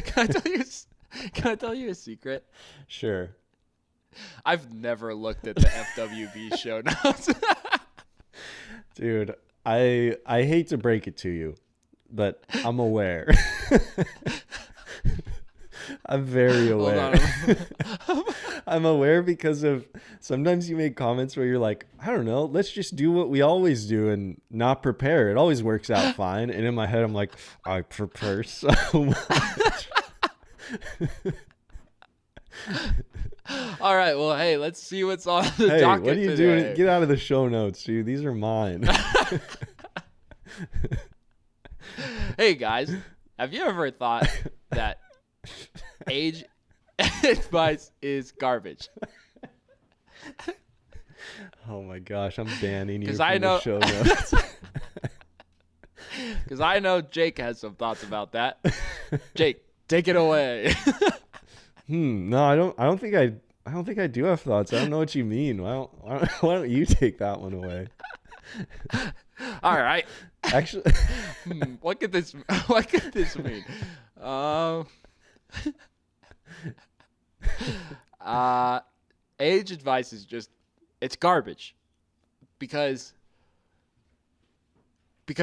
Can I tell you? Can I tell you a secret? Sure. I've never looked at the FWB show notes. Dude, I hate to break it to you, but I'm aware. I'm very Hold aware. on. I'm aware because of sometimes you make comments where you're like, I don't know, let's just do what we always do and not prepare. It always works out fine. And in my head, I'm like, I prepare so much. All right. Well, hey, let's see what's on the Hey, docket what are you today. doing? Get out of the show notes, dude. These are mine. Hey, guys, have you ever thought that age advice is garbage? Oh my gosh, I'm banning you 'Cause from I the know- show notes. Because I know Jake has some thoughts about that. Jake, take it away. No, I don't think I do have thoughts. I don't know what you mean. Why don't you take that one away? All right. Actually, What could this mean? Age advice is just it's garbage. Because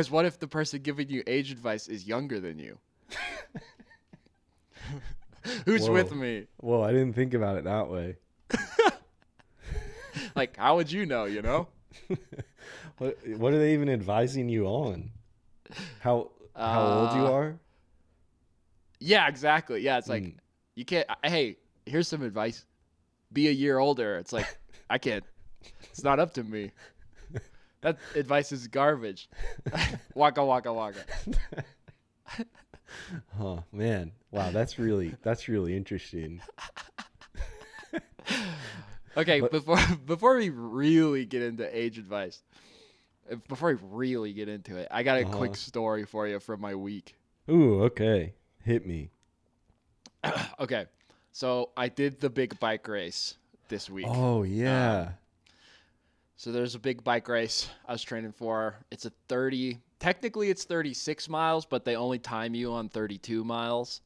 what if the person giving you age advice is younger than you? Who's Whoa. with me? whoa, I didn't think about it that way. Like, how would you know, you know? What are they even advising you on? How old you are? Yeah, exactly. Yeah, it's like you can't hey, here's some advice. Be a year older. It's like I can't. It's not up to me. That advice is garbage. Waka waka waka. Oh man, wow, that's really interesting. Okay, But- before we really get into age advice, before we really get into it, I got a quick story for you from my week. Ooh, okay, hit me. Okay, so I did the big bike race this week. Oh yeah. So there's a big bike race I was training for. It's technically it's 36 miles, but they only time you on 32 miles.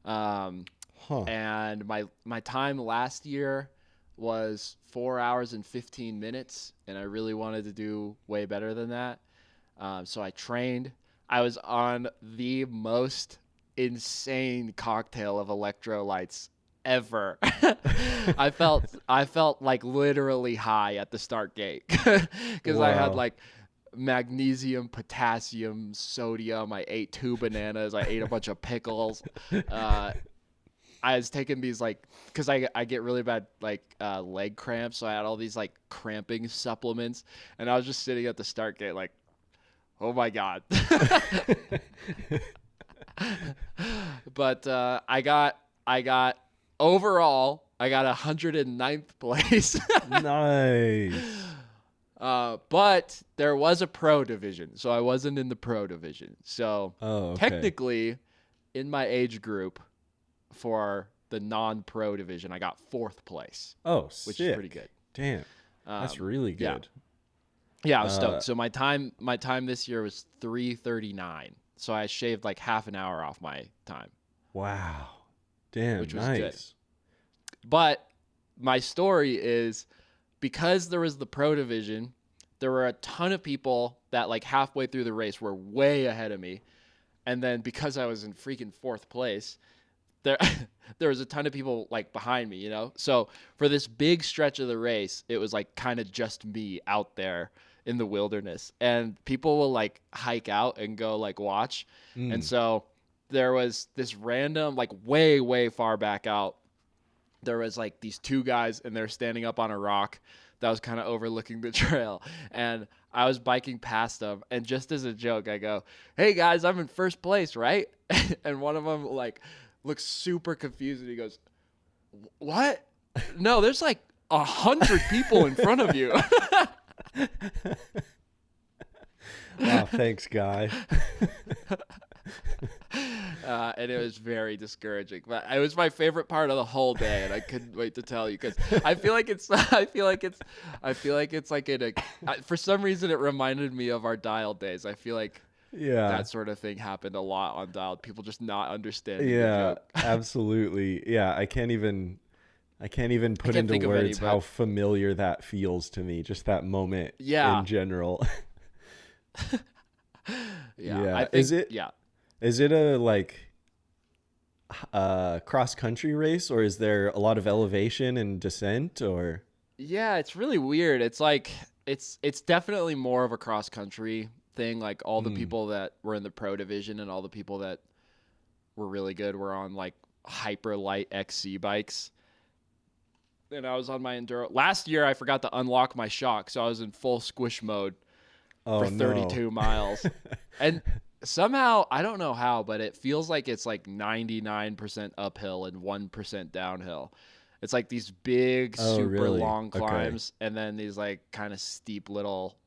And my time last year was 4 hours and 15 minutes, and I really wanted to do way better than that. So I trained. I was on the most insane cocktail of electrolytes ever. I felt like literally high at the start gate because I had Wow. like magnesium, potassium, sodium. I ate 2 bananas. I ate a bunch of pickles. I was taking these because I get really bad leg cramps, so I had all these like cramping supplements, and I was just sitting at the start gate like, oh my god. But I got overall I got 109th place. Nice. But there was a pro division, so I wasn't in the pro division. So Oh, okay. technically, in my age group, for the non-pro division, I got 4th place, Oh, which sick. is pretty good. Damn, that's really yeah. good. Yeah, I was stoked. So my time this year was 3:39. So I shaved like half an hour off my time. Wow. Damn, Which was nice. good. But my story is because there was the pro division, there were a ton of people that like halfway through the race were way ahead of me. And then because I was in freaking 4th place, there was a ton of people like behind me, you know? So for this big stretch of the race, it was like kind of just me out there in the wilderness. And people will like hike out and go like watch. And so there was this random, like way, way far back out, there was like these 2 guys and they're standing up on a rock that was kind of overlooking the trail. And I was biking past them. And just as a joke, I go, hey guys, I'm in 1st place, right? And one of them like looks super confused and he goes, what? No, there's like 100 people in front of you. Wow, thanks, guy. And it was very discouraging, but it was my favorite part of the whole day, and I couldn't wait to tell you because I feel like it's like for some reason it reminded me of our dial days. I feel like Yeah. that sort of thing happened a lot on Dialed. People just not understanding the Yeah, joke. absolutely. Yeah, I can't even I put can't into think of any, words how but familiar that feels to me, just that moment yeah, in general. yeah. I Yeah. think yeah. Is it a like cross country race, or is there a lot of elevation and descent, or Yeah, it's really weird. It's like it's definitely more of a cross country thing. Like all the mm. people that were in the pro division and all the people that were really good were on like hyper light XC bikes. And I was on my enduro. Last year I forgot to unlock my shock, so I was in full squish mode for Oh no. 32 miles. And somehow, I don't know how, but it feels like it's like 99% uphill and 1% downhill. It's like these big, Oh super really? long Okay. climbs and then these like kind of steep little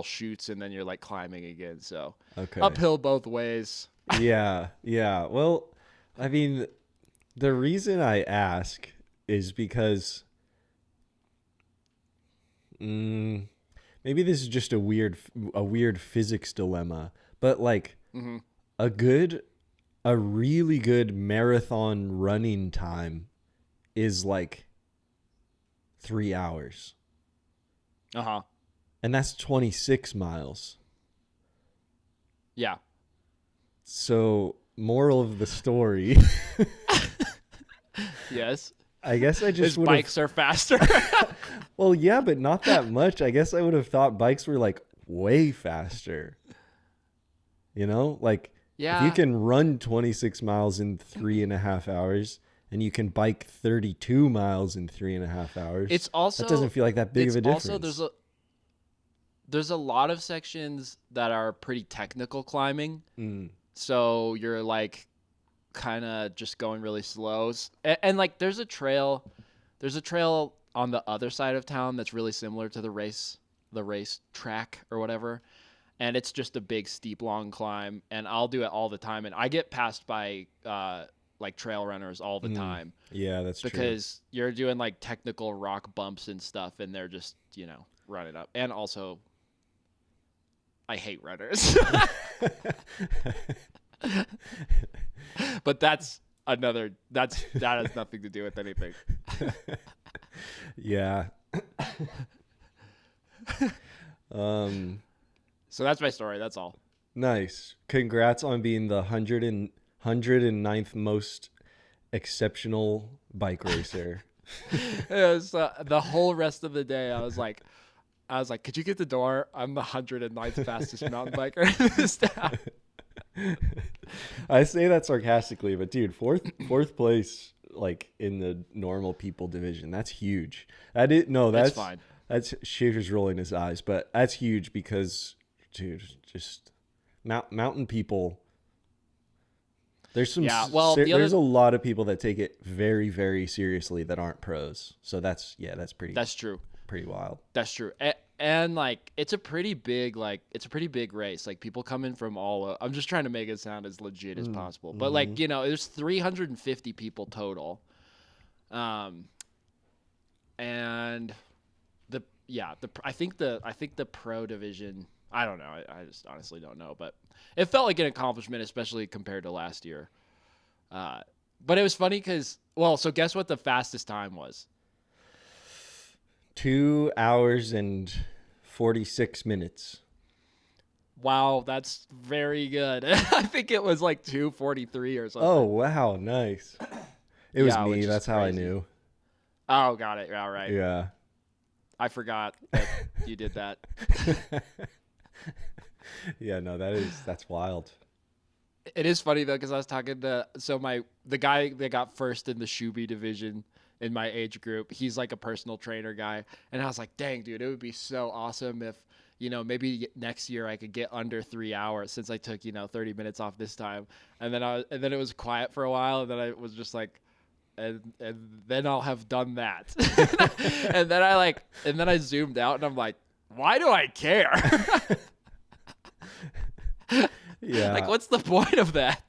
shoots and then you're like climbing again. So Okay. uphill both ways. Yeah, yeah. Well, I mean, the reason I ask is because mm, maybe this is just a weird physics dilemma, but like Hmm. a good a really good marathon running time is like 3 hours. Uh-huh. And that's 26 miles. Yeah. So, moral of the story, Yes. I guess I just His would have. bikes are faster. Well, yeah, but not that much. I guess I would have thought bikes were like way faster. You know, like if you Yeah. can run 26 miles in 3.5 hours and you can bike 32 miles in 3.5 hours, It's that doesn't also feel like that big of it's a also difference. there's a lot of sections that are pretty technical climbing. Mm, So you're like kind of just going really slow. And like there's a trail on the other side of town that's really similar to the race track or whatever. And it's just a big steep long climb and I'll do it all the time and I get passed by like trail runners all the mm. time Yeah, that's true. because you're doing like technical rock bumps and stuff and they're just, running up. And also I hate runners. But that has nothing to do with anything. Yeah. Um, So that's my story. That's all. nice. Congrats on being the 109th most exceptional bike racer. It was, the whole rest of the day, I was like, could you get the door? I'm the 109th fastest mountain biker in this town. I say that sarcastically, but dude, fourth place like in the normal people division. That's huge. That is no, It's fine. that's Schaefer's rolling his eyes, but that's huge because dude, just mountain people. There's Yeah. Well, there's a lot of people that take it very very seriously that aren't pros. So that's that's true. pretty wild. That's true. And like, it's a pretty big race. Like people come in from I'm just trying to make it sound as legit as possible. But Mm-hmm. like, there's 350 people total. Um, and I think the pro division. I don't know. I just honestly don't know, but it felt like an accomplishment, especially compared to last year. But it was funny because so guess what the fastest time was? 2 hours and 46 minutes. Wow, that's very good. I think it was like 2:43 or Oh something. wow, nice. It was Yeah, me. which is That's how I crazy. knew. Oh, got it. All right. Yeah. I forgot that you did that. Yeah, no, that's wild. It is funny though because I was talking to the guy that got first in the Shuby division in my age group. He's like a personal trainer guy, and I was like, "Dang, dude, it would be so awesome if maybe next year I could get under 3 hours since I took 30 minutes off this time." And then it was quiet for a while, and then I was just like, and then I'll have done that, and then I zoomed out, and I'm like, "Why do I care?" Like, Yeah. what's the point of that?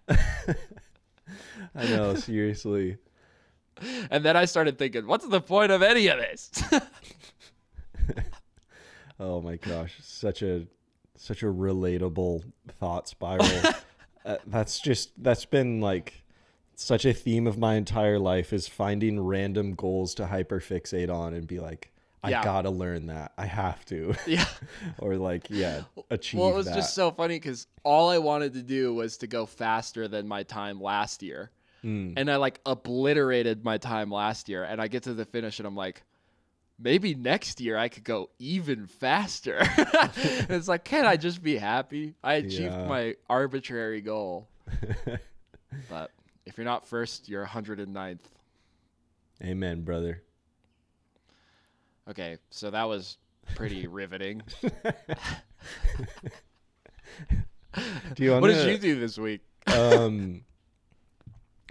I know, seriously. And then I started thinking, what's the point of any of this? Oh my gosh, such a relatable thought spiral. That's been like such a theme of my entire life, is finding random goals to hyperfixate on and be like, I Yeah. gotta learn that. I have to. Yeah. Or like, achieve Well, it was that. just so funny because all I wanted to do was to go faster than my time last year. And I like obliterated my time last year, and I get to the finish and I'm like, maybe next year I could go even faster. It's like, can't I just be happy? I achieved my arbitrary goal. But if you're not first, you're 109th. Amen, brother. Okay, so that was pretty riveting. What did you do this week?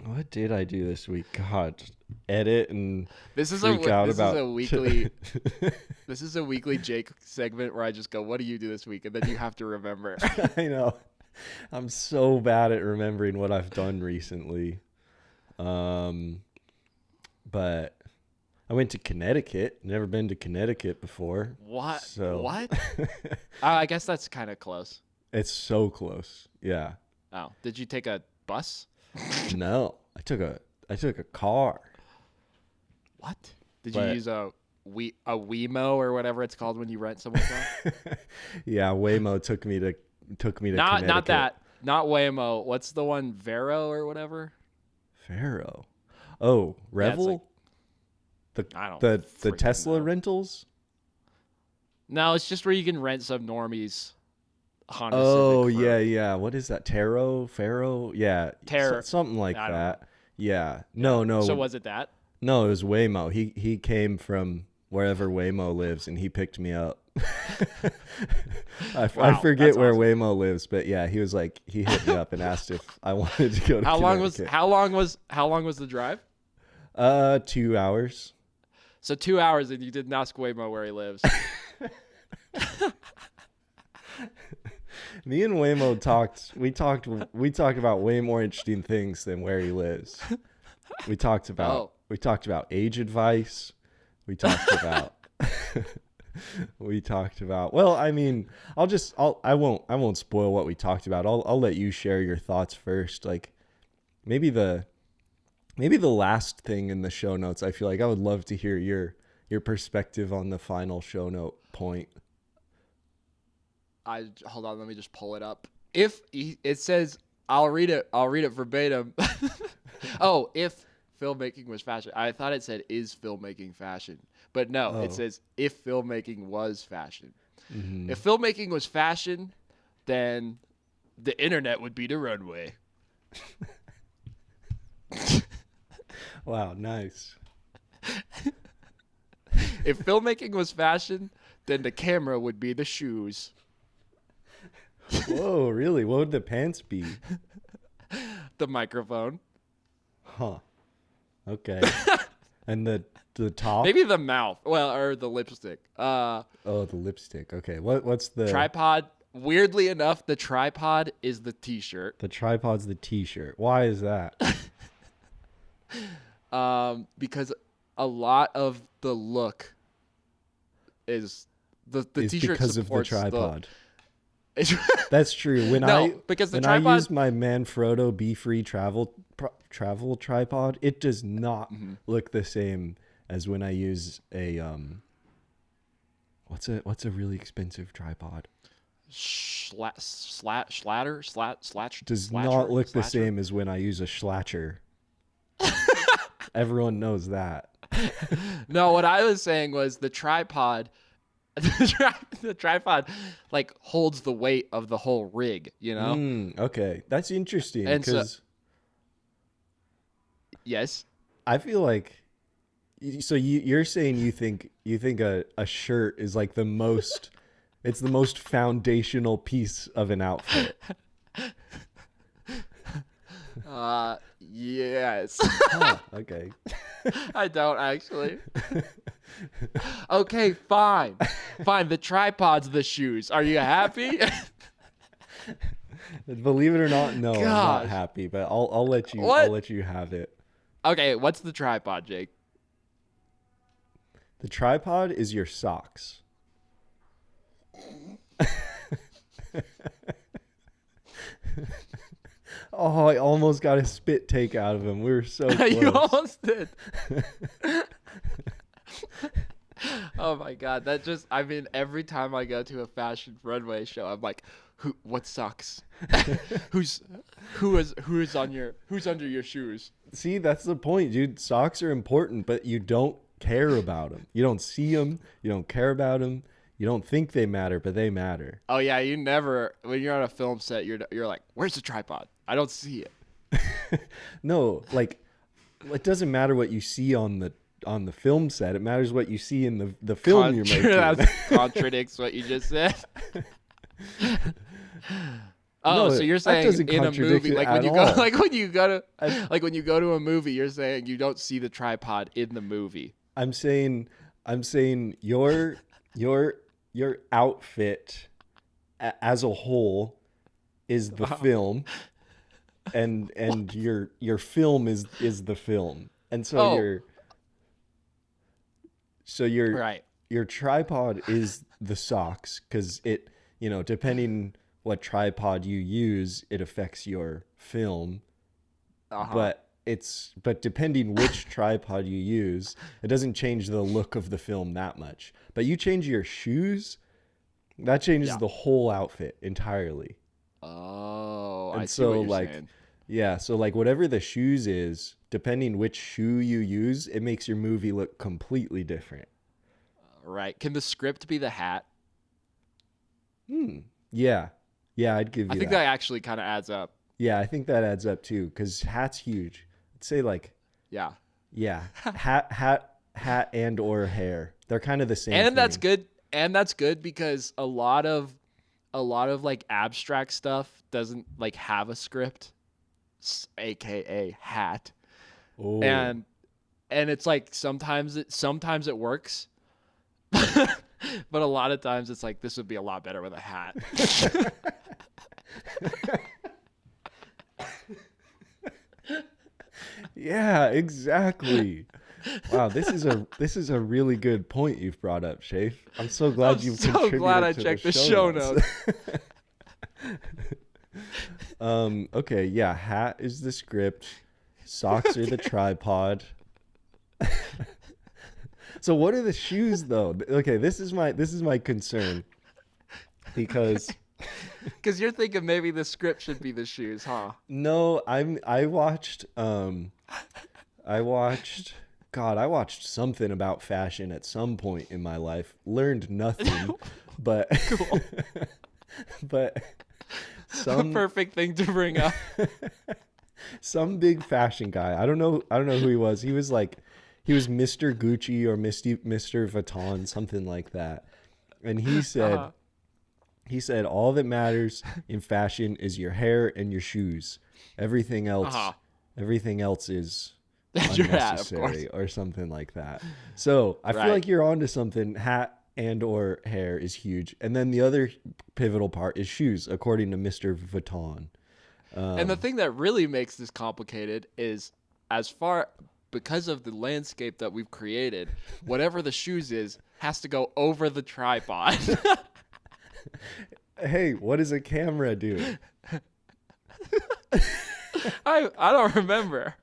What did I do this week? God, edit and This is freak out about a weekly. This is a weekly Jake segment where I just go, "What do you do this week?" and then you have to remember. I know. I'm so bad at remembering what I've done recently. But I went to Connecticut. Never been to Connecticut before. What? So What? I guess that's kind of close. It's so close. Yeah. Oh, did you take a bus? No, I took a car. What? Did you use a Wemo or whatever it's called when you rent someone's car? Yeah, Waymo took me to Connecticut. Not that. Not Waymo. What's the one? Vero or whatever? Vero. Oh, Revel? I don't the freaking Tesla know. rentals? No, it's just where you can rent some normies. Honda Oh, Civic for- yeah. What is that? Pharaoh? Yeah. Something like I don't that. Yeah. No. So was it that? No, it was Waymo. He came from wherever Waymo lives and he picked me up. I forget where awesome. Waymo lives, but yeah, he was like, he hit me up and asked if I wanted to go to Connecticut. How long was the drive? 2 hours. So 2 hours, and you didn't ask Waymo where he lives. Me and Waymo talked. We talked about way more interesting things than where he lives. We talked about age advice. We talked about well, I mean, I won't spoil what we talked about. I'll let you share your thoughts first. Like maybe the last thing in the show notes. I feel like I would love to hear your perspective on the final show note point. Hold on, let me just pull it up. It says, I'll read it verbatim. Oh, if filmmaking was fashion. I thought it said, is filmmaking fashion? But no, It says, if filmmaking was fashion. Mm-hmm. If filmmaking was fashion, then the internet would be the runway. Wow, nice. If filmmaking was fashion, then the camera would be the shoes. Whoa, really? What would the pants be? The microphone. Huh. Okay. And the top? Maybe the mouth. Well, or the lipstick. Oh, the lipstick. Okay. What's the tripod? Weirdly enough, the tripod is the t-shirt. The tripod's the t-shirt. Why is that? Because a lot of the look is the t-shirt because of the supports tripod. That's true. When I use my Manfrotto Be Free travel tripod, it does not look the same as when I use a what's a really expensive tripod? Slatcher does not look the same as when I use a Schlatcher. Everyone knows that. No, what I was saying was the tripod. The tripod like holds the weight of the whole rig, you know? Okay, that's interesting. And because yes, I feel like you're saying you think a shirt is like the most it's the most foundational piece of an outfit. Yes. Huh, okay. I don't actually. Okay, fine. The tripod's the shoes. Are you happy? Believe it or not, no, I'm not Gosh. happy, but I'll let you What? I'll let you have it. Okay, what's the tripod, Jake? The tripod is your socks. Oh, I almost got a spit take out of him. We were so close. You almost did. Oh my god, that just I mean every time I go to a fashion runway show, I'm like, what sucks? who's under your shoes? See, that's the point, dude. Socks are important, but you don't care about them. You don't see them. You don't care about them. You don't think they matter, but they matter. Oh yeah, you never when you're on a film set, you're like, where's the tripod? I don't see it. No, like it doesn't matter what you see on the film set. It matters what you see in the film you're making. That contradicts what you just said. Oh, No, so you're that saying doesn't in a contradict movie, it like at when you all. go, like when you go to a movie, you're saying you don't see the tripod in the movie. I'm saying your outfit as a whole is the film, and your film is the film, and so your Right. your tripod is the socks, because it, depending what tripod you use, it affects your film. Uh-huh. But depending which tripod you use, it doesn't change the look of the film that much. But you change your shoes, that changes Yeah. the whole outfit entirely. Oh, I And see what so you're saying. yeah, so like whatever the shoes is, depending which shoe you use, it makes your movie look completely different. Right. Can the script be the hat? Yeah. Yeah, I'd give you I think that actually kind of adds up. Yeah, I think that adds up too, because hat's huge. I'd say like, Yeah. yeah, hat and or hair. They're kind of the same And that's thing. good. And that's good because a lot of like abstract stuff doesn't like have a script, aka hat. Oh. And it's like sometimes it works. But a lot of times it's like this would be a lot better with a hat. Yeah, exactly. Wow, this is a really good point you've brought up, Shafe. I'm so glad I'm you've so contributed glad I to checked the show notes. Okay, yeah, hat is the script, socks are the tripod. So what are the shoes though? Okay, this is my concern, because Because you're thinking maybe the script should be the shoes, huh? no, I watched I watched something about fashion at some point in my life. Learned nothing, but Cool. but A some perfect thing to bring up. some big fashion guy. I don't know who he was. He was Mr. Gucci or Mr. Vuitton, something like that. And he said all that matters in fashion is your hair and your shoes. Everything else is Your hat, of course. unnecessary or something like that. So I feel Right. like you're onto something. Hat and or hair is huge. And then the other pivotal part is shoes, according to Mr. Vuitton. And the thing that really makes this complicated is because of the landscape that we've created, whatever the shoes is has to go over the tripod. Hey, what does a camera do? I don't remember.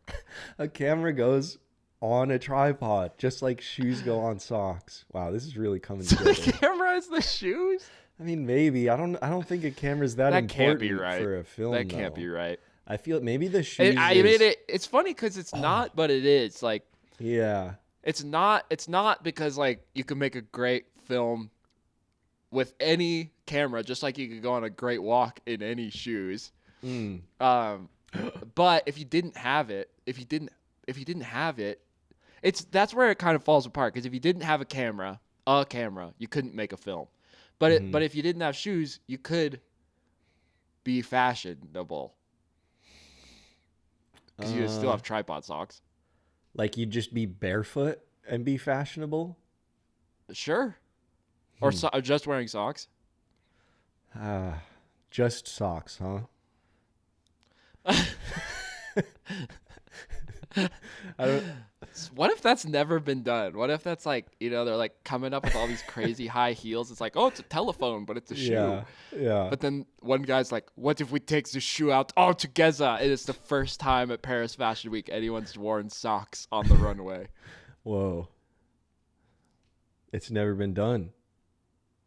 A camera goes on a tripod, just like shoes go on socks. Wow, this is really coming So the together. camera is the shoes? I mean, maybe. I don't think a camera's that That important can't be right. for a film. That can't though. be right. I feel maybe the shoes. It's funny because it's not, but it is. Like Yeah. it's not because like you can make a great film with any camera, just like you could go on a great walk in any shoes. But if you didn't have it, that's where it kind of falls apart. Because if you didn't have a camera, you couldn't make a film. But if you didn't have shoes, you could be fashionable. Because you still have tripod socks. Like you'd just be barefoot and be fashionable. Sure. Or just wearing socks. Just socks, huh? I don't. What if that's never been done? What if that's like, they're like coming up with all these crazy high heels? It's like, oh, it's a telephone, but it's a shoe. Yeah, yeah. But then one guy's like, what if we take the shoe out altogether? And it's the first time at Paris Fashion Week anyone's worn socks on the runway. Whoa. It's never been done.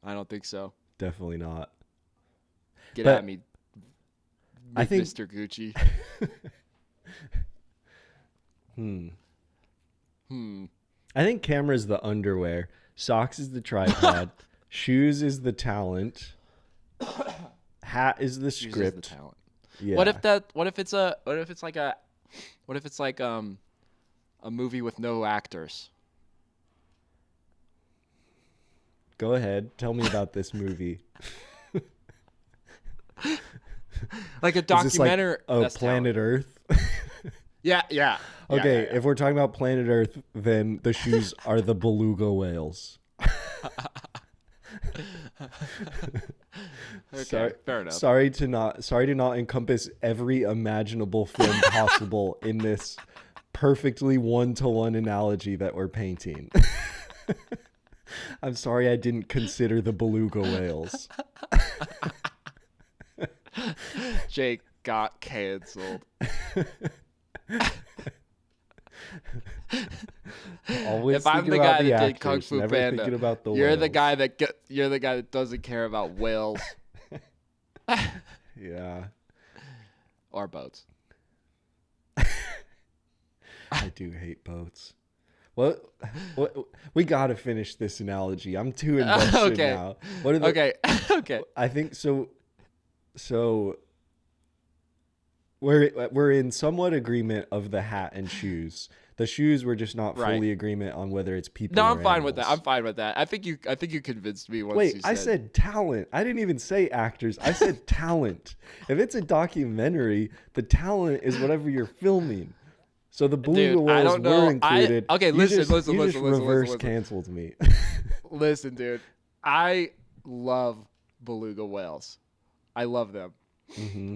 I don't think so. Definitely not. Get at me, I think Mr. Gucci. I think camera's the underwear, socks is the tripod, shoes is the talent, hat is the Shoes script. is the talent. Yeah. What if it's like a movie with no actors? Go ahead, tell me about this movie. Like a Is this like, documentary. Planet talent. Earth? Yeah. Okay, Yeah. if we're talking about Planet Earth, then the shoes are the beluga whales. Okay, fair enough. Sorry to not encompass every imaginable film possible in this perfectly one-to-one analogy that we're painting. I'm sorry I didn't consider the beluga whales. Jake got canceled. Always If I'm the about guy the that did actors, Kung Fu never Panda, thinking about the you're the whales. guy that doesn't care about whales Yeah, or boats. I do hate boats. What? We gotta finish this analogy. I'm too invested Okay. now. What are the, Okay. I think so. So we're in somewhat agreement of the hat and shoes. The shoes we're just not Right. fully agreement on whether it's people. No, or I'm fine with that. animals. I'm fine with that. I think you convinced me once. Wait, you I said talent. I didn't even say actors. I said talent. If it's a documentary, the talent is whatever you're filming. So the beluga Dude, I whales don't know. were included. Okay, You listen, just reverse listen. canceled me. Listen, dude. I love beluga whales. I love them. Mm-hmm.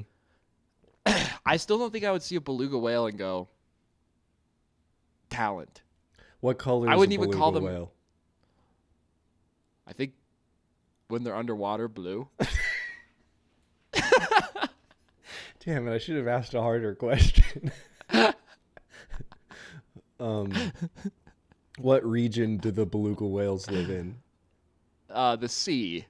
I still don't think I would see a beluga whale and go talent. What color I is wouldn't a even beluga call them- whale? I think when they're underwater, blue. Damn it! I should have asked a harder question. What region do the beluga whales live in? The sea.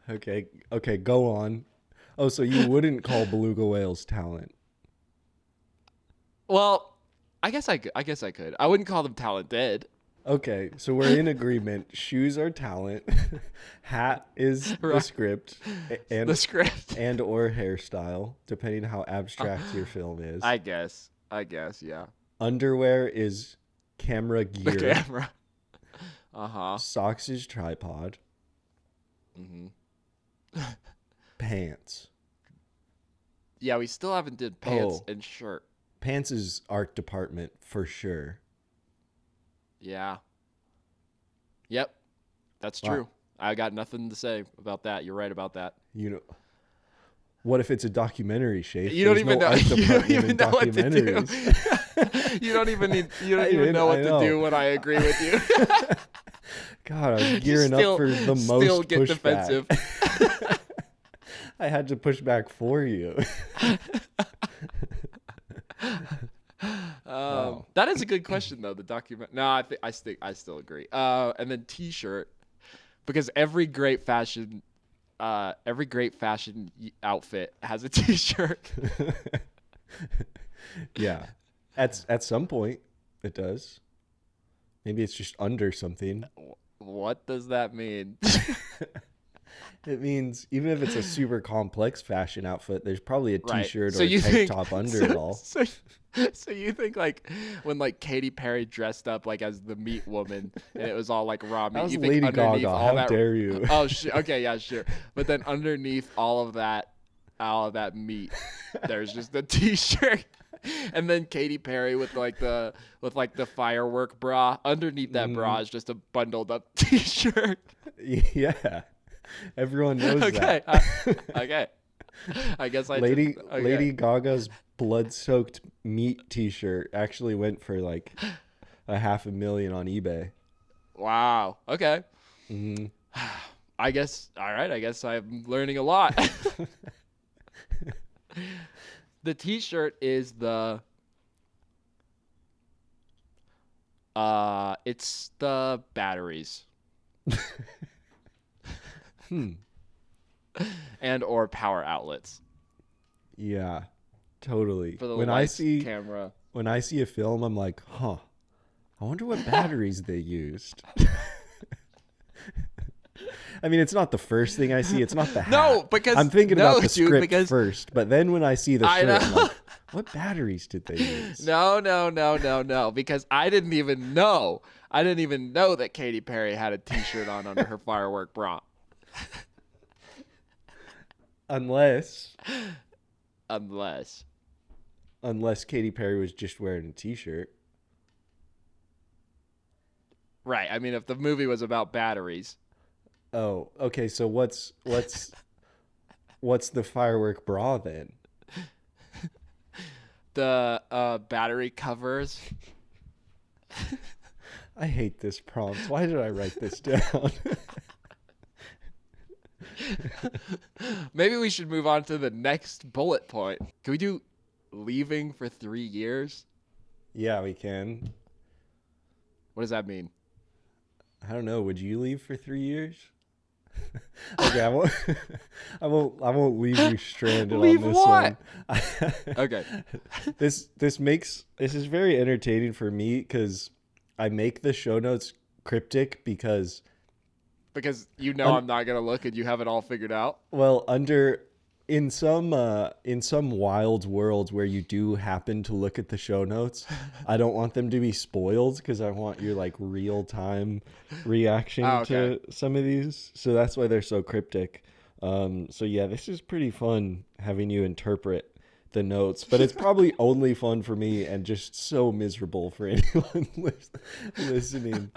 Okay, go on. Oh, so you wouldn't call beluga whales talent? Well, I guess I could. I wouldn't call them talented. Okay, so we're in agreement. Shoes are talent. Hat is the Right. script and The script. and or hairstyle, depending how abstract your film is. I guess, yeah. Underwear is camera The gear. camera. Uh-huh. Socks is tripod. Mm-hmm. Pants. Yeah, we still haven't did pants Oh. and shirt. Pants is art department for sure. Yeah. Yep. That's Wow. true. I got nothing to say about that. You're right about that. You know, what if it's a documentary, Shafe? You don't There's even no know. art You don't department even in know what to do. documentaries. You don't I even didn't- know what I to know. do when I agree with you. God, I was gearing up for the most Still get pushback. defensive. I had to push back for you. Wow. That is a good question though. The document. No, I still agree. And then T-shirt, because every great fashion outfit has a T-shirt. Yeah, at some point it does. Maybe it's just under something. What does that mean? It means even if it's a super complex fashion outfit, there's probably a Right. t-shirt So or a you tank think- top under it all. So you think like when like Katy Perry dressed up like as the meat woman and it was all like raw meat? That was You think Lady underneath Gaga. all How that, dare you? Oh shit. Okay, yeah, sure. But then underneath all of that meat, there's just a T-shirt, and then Katy Perry with the firework bra. Underneath that bra is just a bundled up T-shirt. Yeah, everyone knows Okay. that. Okay. I guess I Lady didn't. Okay. Lady Gaga's blood-soaked meat T-shirt actually went for like a $500,000 on eBay. Wow. Okay. Hmm. I guess. All right. I guess I'm learning a lot. The T-shirt is it's the batteries Hmm. and or power outlets Yeah, totally. for the When I lights, see camera. when I see a film, I'm like, huh. I wonder what batteries they used. I mean, it's not the first thing I see. It's not the No, hat. because I'm thinking no, about the dude, script because first, but then when I see the I shirt, I'm know. like, what batteries did they use? No. Because I didn't even know. I didn't even know that Katy Perry had a T-shirt on under her firework bra. Unless Unless. unless Katy Perry was just wearing a T-shirt. Right. I mean, if the movie was about batteries. Oh, okay. So what's the firework bra then? The battery covers. I hate this prompt. Why did I write this down? Maybe we should move on to the next bullet point. Can we do leaving for 3 years? Yeah, we can. What does that mean? I don't know. Would you leave for 3 years? Okay, I won't. I won't leave you stranded Leave on this what? one. Okay. This is very entertaining for me because I make the show notes cryptic because Because you know I'm not going to look and you have it all figured out. well in some wild worlds where you do happen to look at the show notes, I don't want them to be spoiled because I want your like real time reaction Okay. to some of these. So that's why they're so cryptic. So yeah, this is pretty fun having you interpret the notes, but it's probably only fun for me and just so miserable for anyone listening.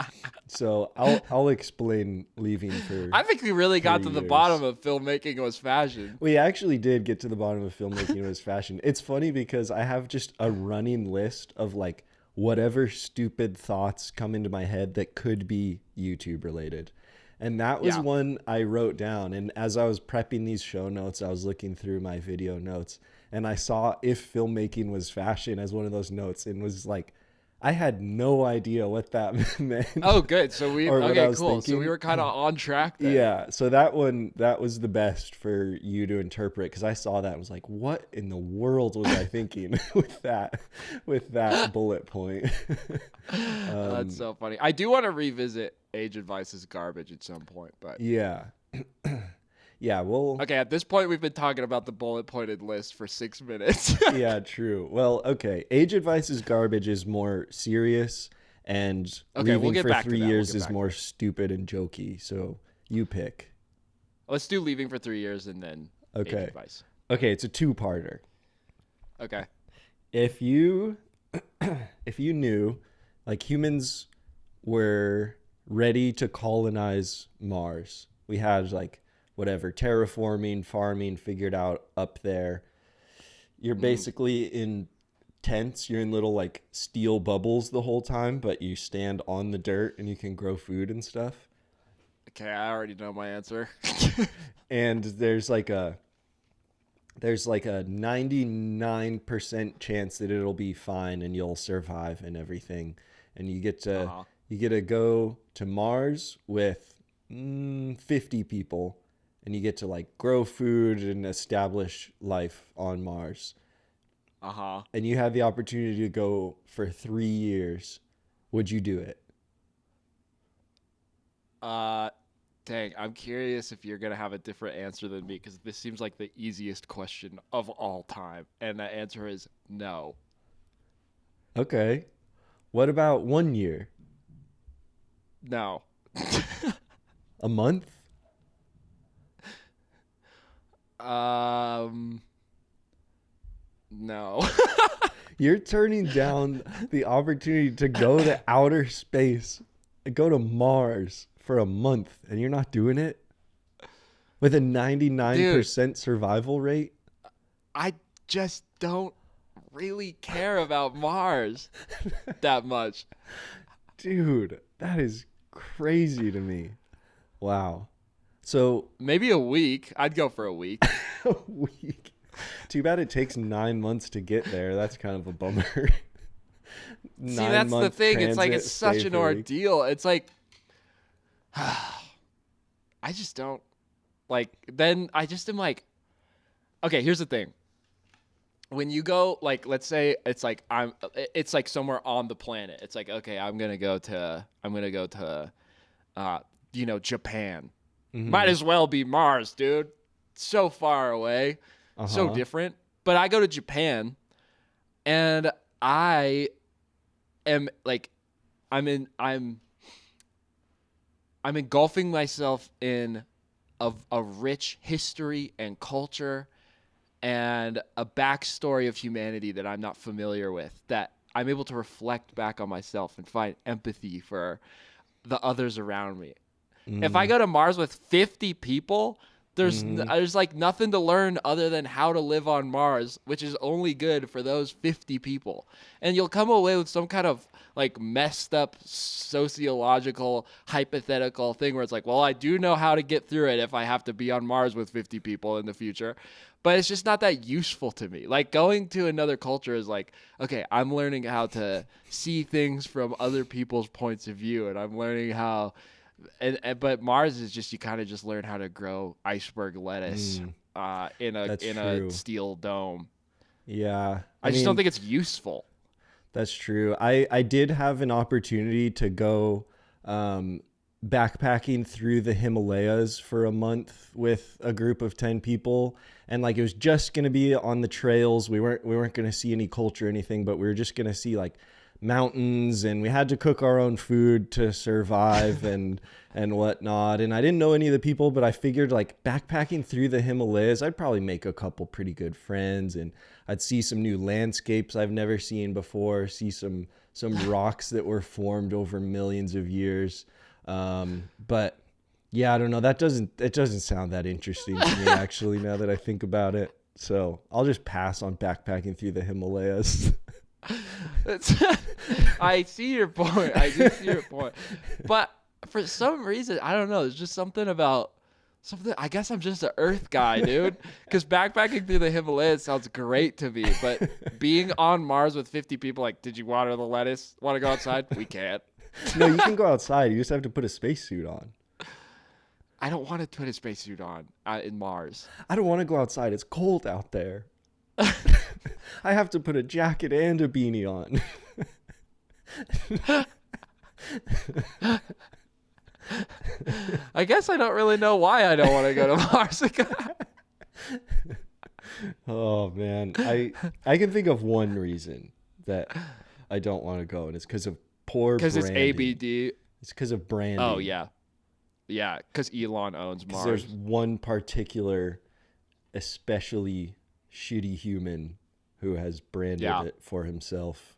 So I'll explain leaving for I think we really got to 3 the years. bottom of filmmaking was fashion. We actually did get to the bottom of filmmaking was fashion. It's funny because I have just a running list of like whatever stupid thoughts come into my head that could be YouTube related. And that was Yeah. one I wrote down. And as I was prepping these show notes, I was looking through my video notes and I saw if filmmaking was fashion as one of those notes and was like, I had no idea what that meant. Oh, good. So we Or what I okay, was cool. So we thinking. were kind of on track then. Yeah, so that was the best for you to interpret because I saw that and was like, what in the world was I thinking with that bullet point? That's so funny. I do want to revisit Age Advice is Garbage at some point, but Yeah. Yeah, well, okay, at this point we've been talking about the bullet pointed list for 6 minutes. yeah, true. Well, okay. Age Advice is Garbage is more serious and Okay, we'll Leaving get for back to 3 that. We'll years get is back to more stupid and jokey. So you pick. Let's do Leaving for 3 years and then Age Okay. Advice. Okay, it's a two-parter. Okay. If you knew like humans were ready to colonize Mars, we had like whatever terraforming, farming figured out up there. You're basically in tents, you're in little like steel bubbles the whole time, but you stand on the dirt and you can grow food and stuff. Okay, I already know my answer. And there's like a 99% chance that it'll be fine and you'll survive and everything. And you get to go to Mars with 50 people and you get to like grow food and establish life on Mars. Uh-huh. And you have the opportunity to go for 3 years. Would you do it? Dang, I'm curious if you're going to have a different answer than me because this seems like the easiest question of all time. And the answer is no. Okay. What about 1 year? No. A month? No. You're turning down the opportunity to go to outer space, go to Mars for a month, and you're not doing it? With a Dude, 99% survival rate? I just don't really care about Mars that much. Dude, that is crazy to me. Wow. So, Maybe a week. I'd go for a week. a week. Too bad it takes 9 months to get there. That's kind of a bummer. See, nine that's the month thing. It's like transit, it's such stay an for a week. ordeal. It's like I just don't like then I just am like okay, here's the thing. When you go like let's say it's like somewhere on the planet. It's like okay, I'm going to go to Japan. Might Mm-hmm. as well be Mars, dude. So far away, so Uh-huh. different. But I go to Japan and I am like I'm in I'm engulfing myself in a rich history and culture and a backstory of humanity that I'm not familiar with, that I'm able to reflect back on myself and find empathy for the others around me. If I Mm-hmm. go to Mars with 50 people, Mm-hmm. there's like nothing to learn other than how to live on Mars, which is only good for those 50 people. And you'll come away with some kind of like messed up sociological hypothetical thing where it's like, well, I do know how to get through it if I have to be on Mars with 50 people in the future. But it's just not that useful to me. Like going to another culture is like, okay, I'm learning how to see things from other people's points of view, and I'm learning how but Mars is just you kind of just learn how to grow iceberg lettuce Mm, that's in a true. steel dome. Yeah. I I just don't mean, think it's useful. that's true. I did have an opportunity to go um, backpacking through the Himalayas for a month with a group of 10 people, and like it was just going to be on the trails. We weren't going to see any culture or anything, but we were just going to see like mountains, and we had to cook our own food to survive and whatnot. And I didn't know any of the people, but I figured like backpacking through the Himalayas, I'd probably make a couple pretty good friends, and I'd see some new landscapes I've never seen before, see some rocks that were formed over millions of years. But yeah, I don't know. It doesn't sound that interesting to me actually now that I think about it. So I'll just pass on backpacking through the Himalayas. It's, I see your point. I do see your point. But for some reason, I don't know. There's just something about something. I guess I'm just an Earth guy, dude. Because backpacking through the Himalayas sounds great to me. But being on Mars with 50 people, like, did you water the lettuce? Want to go outside? We can't. No, you can go outside. You just have to put a spacesuit on. I don't want to put a spacesuit on in Mars. I don't want to go outside. It's cold out there. I have to put a jacket and a beanie on. I guess I don't really know why I don't want to go to Mars. Oh man, I can think of one reason that I don't want to go, and it's because of poor Because it's branding. ABD. It's because of Oh, branding. yeah. Yeah, because Elon owns Because there's Mars. one particular, especially shitty human who has branded Yeah. it for himself.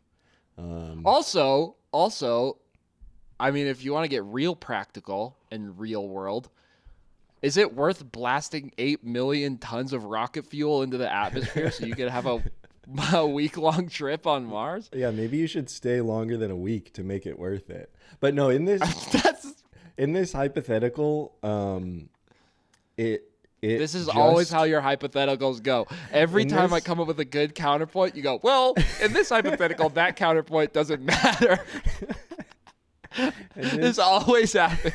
Um, Also, I mean, if you want to get real practical in real world, is it worth blasting 8 million tons of rocket fuel into the atmosphere so you could have a week long trip on Mars? yeah, maybe you should stay longer than a week to make it worth it. But no, in this That's in this hypothetical, it it This is always how just your hypotheticals go. Every in time I this come up with a good counterpoint, you go, well, in this hypothetical, that counterpoint doesn't matter. in This this always happens.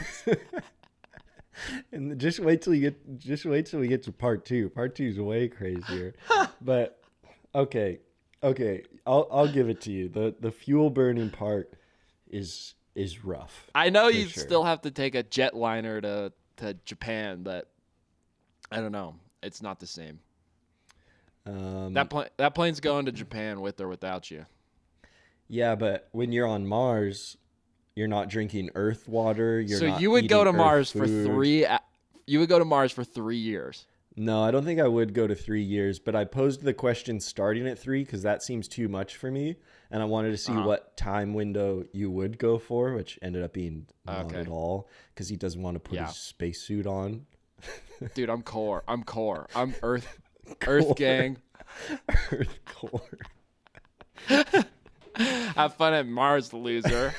and just wait till we get to part two. Part two is way crazier. But okay, okay, I'll give it to you. The fuel burning part is rough I know for you sure. still have to take a jetliner to Japan, but I don't know. It's not the same. Um, That plane's going to Japan with or without you. yeah, but when you're on Mars, you're not drinking Earth water. You're So not you would go eating to Earth Mars for food. you would go to Mars for 3 years. No, I don't think I would go to 3 years, but I posed the question starting at three because that seems too much for me. And I wanted to see Uh-huh. what time window you would go for, which ended up being not Okay. at all because he doesn't want to put Yeah. his spacesuit on. Dude, I'm core. I'm core. I'm Earth. Core. Earth gang. Earth core. Have fun at Mars, loser.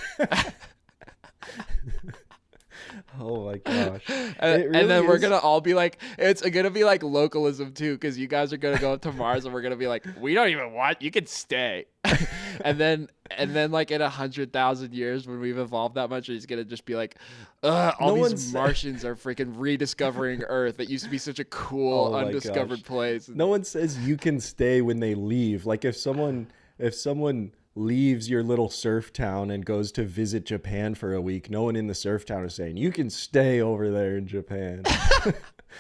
Oh my gosh. And then we're gonna all be like, it's gonna be like localism too, because you guys are gonna go up to Mars and we're gonna be like, we don't even want you can stay. and then like in 100,000 years when we've evolved that much, he's gonna just be like, all these Martians are freaking rediscovering Earth. It used to be such a cool undiscovered place. No one says you can stay when they leave. Like if someone leaves your little surf town and goes to visit Japan for a week, no one in the surf town is saying you can stay over there in Japan.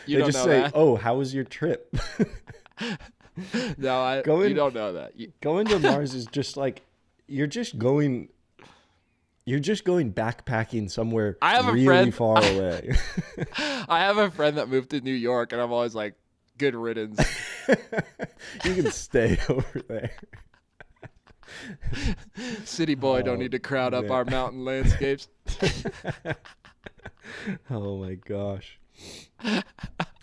You they don't just know say, that? "Oh, how was your trip?" No, you don't know that. Going to Mars is just like you're just going backpacking somewhere really far away. I have a friend that moved to New York, and I'm always like, good riddance. You can stay over there. City boy don't need to crowd up our mountain landscapes. Oh my gosh.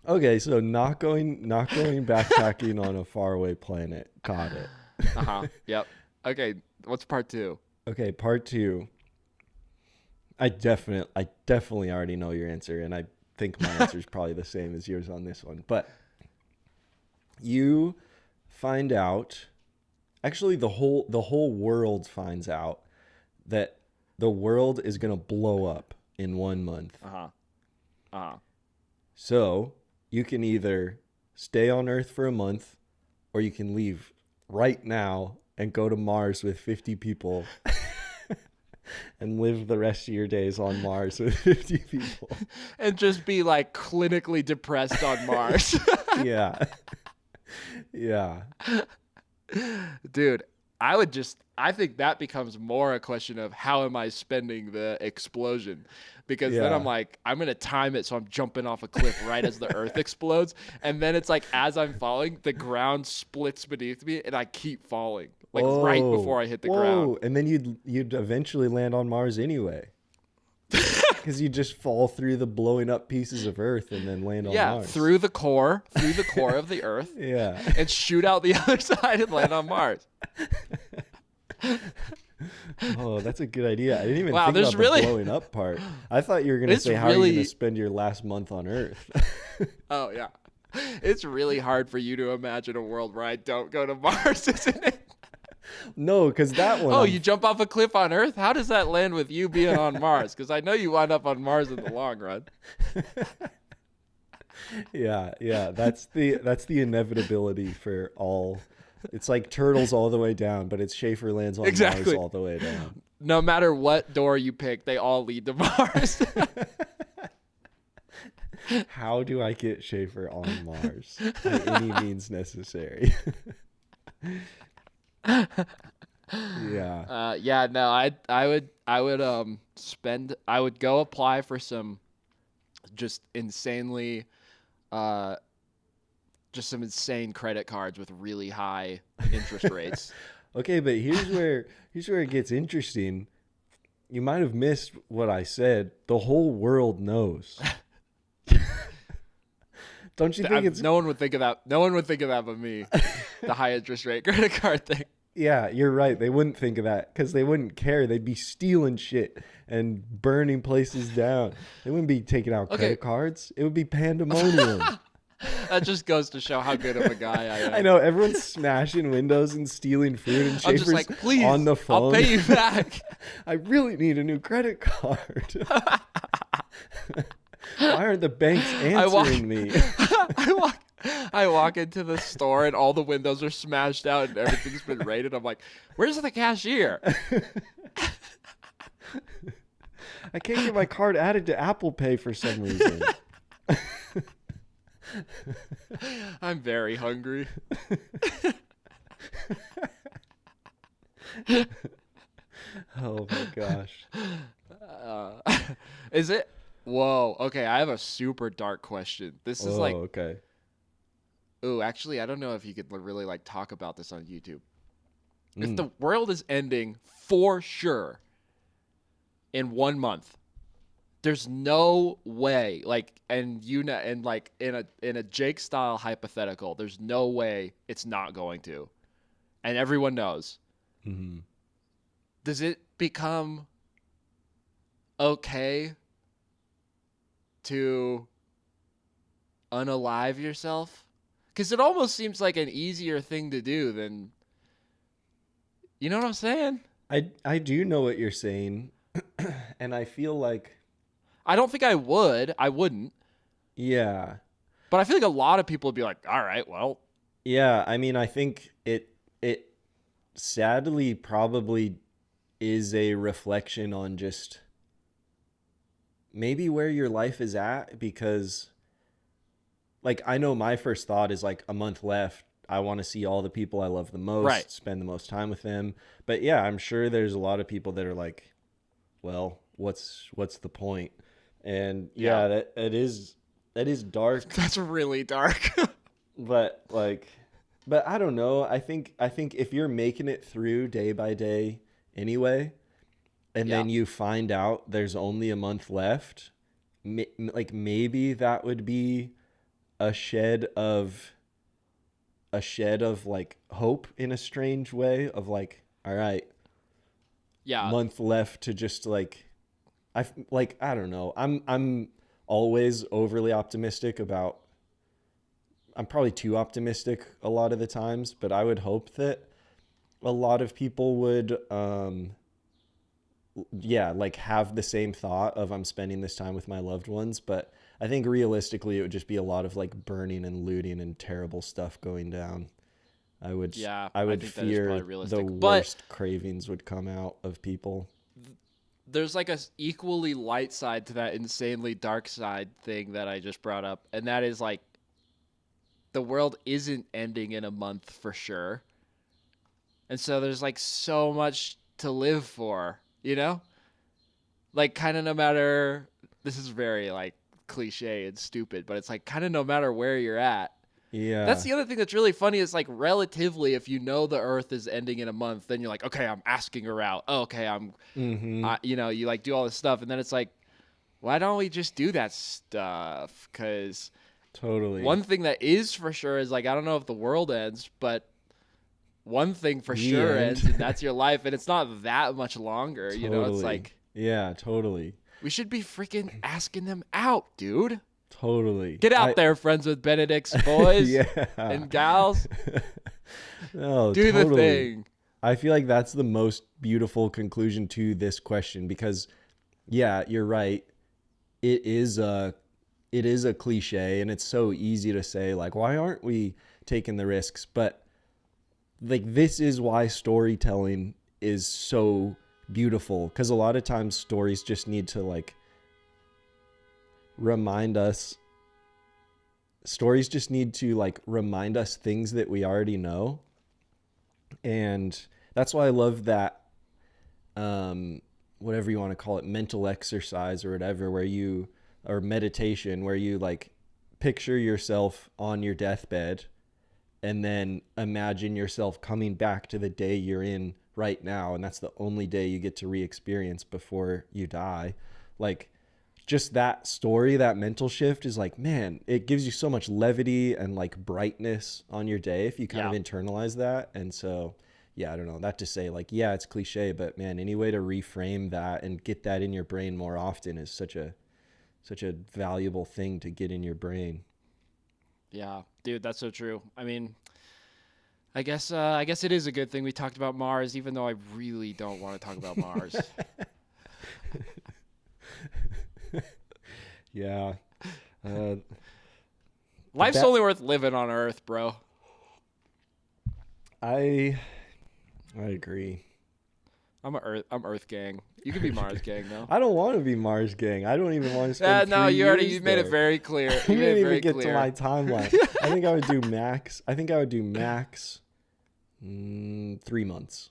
Okay, so not going backpacking on a faraway planet. Got it. Yep. Okay, what's part 2? Okay, part 2. I definitely already know your answer, and I think my answer is probably the same as yours on this one. But you find out, actually the whole world finds out that the world is gonna blow up in 1 month. So you can either stay on Earth for a month, or you can leave right now and go to Mars with 50 people and live the rest of your days on Mars with 50 people. And just be like clinically depressed on Mars. Yeah. Yeah. Dude, I think that becomes more a question of how am I spending the explosion? Because then I'm like, I'm going to time it so I'm jumping off a cliff right as the Earth explodes. And then it's like, as I'm falling, the ground splits beneath me and I keep falling. Like right before I hit the ground. And then you'd eventually land on Mars anyway. Because you just fall through the blowing up pieces of Earth and then land on Mars. Yeah, through the core of the Earth. Yeah. And shoot out the other side and land on Mars. Oh, that's a good idea. I didn't even think about the blowing up part. I thought you were going to say, how are you going to spend your last month on Earth? Oh, yeah. It's really hard for you to imagine a world where I don't go to Mars, isn't it? No, because that one. Oh, you jump off a cliff on Earth? How does that land with you being on Mars? Because I know you wind up on Mars in the long run. Yeah. That's the inevitability for all. It's like turtles all the way down, but it's Shaffer lands on Mars all the way down. No matter what door you pick, they all lead to Mars. How do I get Shaffer on Mars by any means necessary? Yeah. No, I would go apply for some just insanely just some insane credit cards with really high interest rates. Okay, but here's where it gets interesting. You might have missed what I said. The whole world knows. Don't you think no one would think of that? No one would think of that but me. The high interest rate credit card thing. Yeah, you're right. They wouldn't think of that because they wouldn't care. They'd be stealing shit and burning places down. They wouldn't be taking out credit cards. It would be pandemonium. That just goes to show how good of a guy I am. I know. Everyone's smashing windows and stealing food, and I'm just Schaefer's like, please, on the phone. I'll pay you back. I really need a new credit card. Why aren't the banks answering me? I walk into the store and all the windows are smashed out and everything's been raided. I'm like, where's the cashier? I can't get my card added to Apple Pay for some reason. I'm very hungry. Oh my gosh. Is it? Whoa. Okay, I have a super dark question. This is like. Okay. Ooh, actually, I don't know if you could really like talk about this on YouTube. If the world is ending for sure in 1 month, there's no way, like, and and like in a Jake style hypothetical, there's no way it's not going to, and everyone knows. Mm-hmm. Does it become okay to unalive yourself? Because it almost seems like an easier thing to do than, you know what I'm saying? I do know what you're saying, and I feel like, I don't think I would. I wouldn't. yeah, But I feel like a lot of people would be like, all right, well, yeah. I mean, I think it sadly probably is a reflection on just maybe where your life is at, because like I know my first thought is like a month left. I want to see all the people I love the right. most, spend the most time with them. But yeah, I'm sure there's a lot of people that are like, well, what's the point? And Yeah. yeah, that is dark, That's really dark. but like, but I don't know. I think if you're making it through day by day anyway, and Yeah. then you find out there's only a month left, like maybe that would be a shed of like hope in a strange way of like, all right, Yeah. month left to just like, I don't know. I'm always overly optimistic about, I'm probably too optimistic a lot of the times, but I would hope that a lot of people would yeah, like have the same thought of I'm spending this time with my loved ones, but I think realistically it would just be a lot of like burning and looting and terrible stuff going down. I would Yeah. I I would think that is probably fear the realistic. But worst cravings would come out of people. there's like a equally light side to that insanely dark side thing that I just brought up. And that is like the world isn't ending in a month for sure. And so there's like so much to live for, you know? Like kind of no matter, this is very like cliche and stupid, but it's like kind of no matter where you're at. That's Yeah. the other thing that's really funny is like relatively if you know the earth is ending in a month, then you're like, okay, I'm asking her out. Oh, okay, Mhm. you know, you like do all this stuff and then it's like, why don't we just do that stuff? Cuz Totally. one thing that is for sure is like I don't know if the world ends, but one thing for The sure end. ends and that's your life and it's not that much longer, you know? It's Totally. like Yeah, totally. we should be freaking asking them out, dude. Totally. Get out there, friends with Benedicts, boys Yeah. and gals. No, Do the totally. thing. I feel like that's the most beautiful conclusion to this question because yeah, you're right. It is a cliche and it's so easy to say like why aren't we taking the risks? But like this is why storytelling is so beautiful, cuz a lot of times stories just need to like remind us stories just need to like remind us things that we already know. And that's why I love that whatever you want to call it, mental exercise or whatever, where you, or meditation, where you like picture yourself on your deathbed and then imagine yourself coming back to the day you're in right now. And that's the only day you get to re-experience before you die. Like just that story, that mental shift is like, man, it gives you so much levity and like brightness on your day if you kind Yeah. of internalize that. And so, yeah, I don't know, that to say like, yeah, it's cliche, but man, any way to reframe that and get that in your brain more often is such a valuable thing to get in your brain. Yeah, dude, that's so true. I mean, I guess it is a good thing we talked about Mars, even though I really don't want to talk about Mars. Yeah. Uh, Life's that only worth living on Earth, bro. I agree. I'm Earth gang. You could be Mars gang though. I don't want to be Mars gang. I don't even want to spend No, 3 years you made it there. very clear. I You made didn't it even very get to clear. my timeline. I think I would do max. 3 months.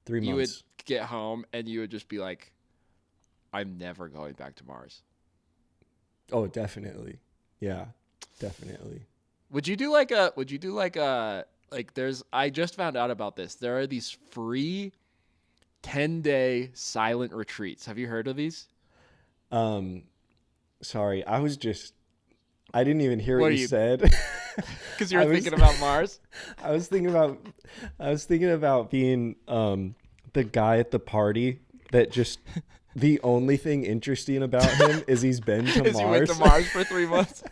3 You would months. get home and you would just be like, I'm never going back to Mars. Oh, definitely. Yeah, definitely. Would you do like there's I just found out about this. There are these free 10-day silent retreats. Have you heard of these? Um, sorry, I didn't even hear What what are you you? said. Because you I were was thinking about Mars. I was thinking about being the guy at the party that just the only thing interesting about him is he's been to Is he went to Mars. Mars for 3 months?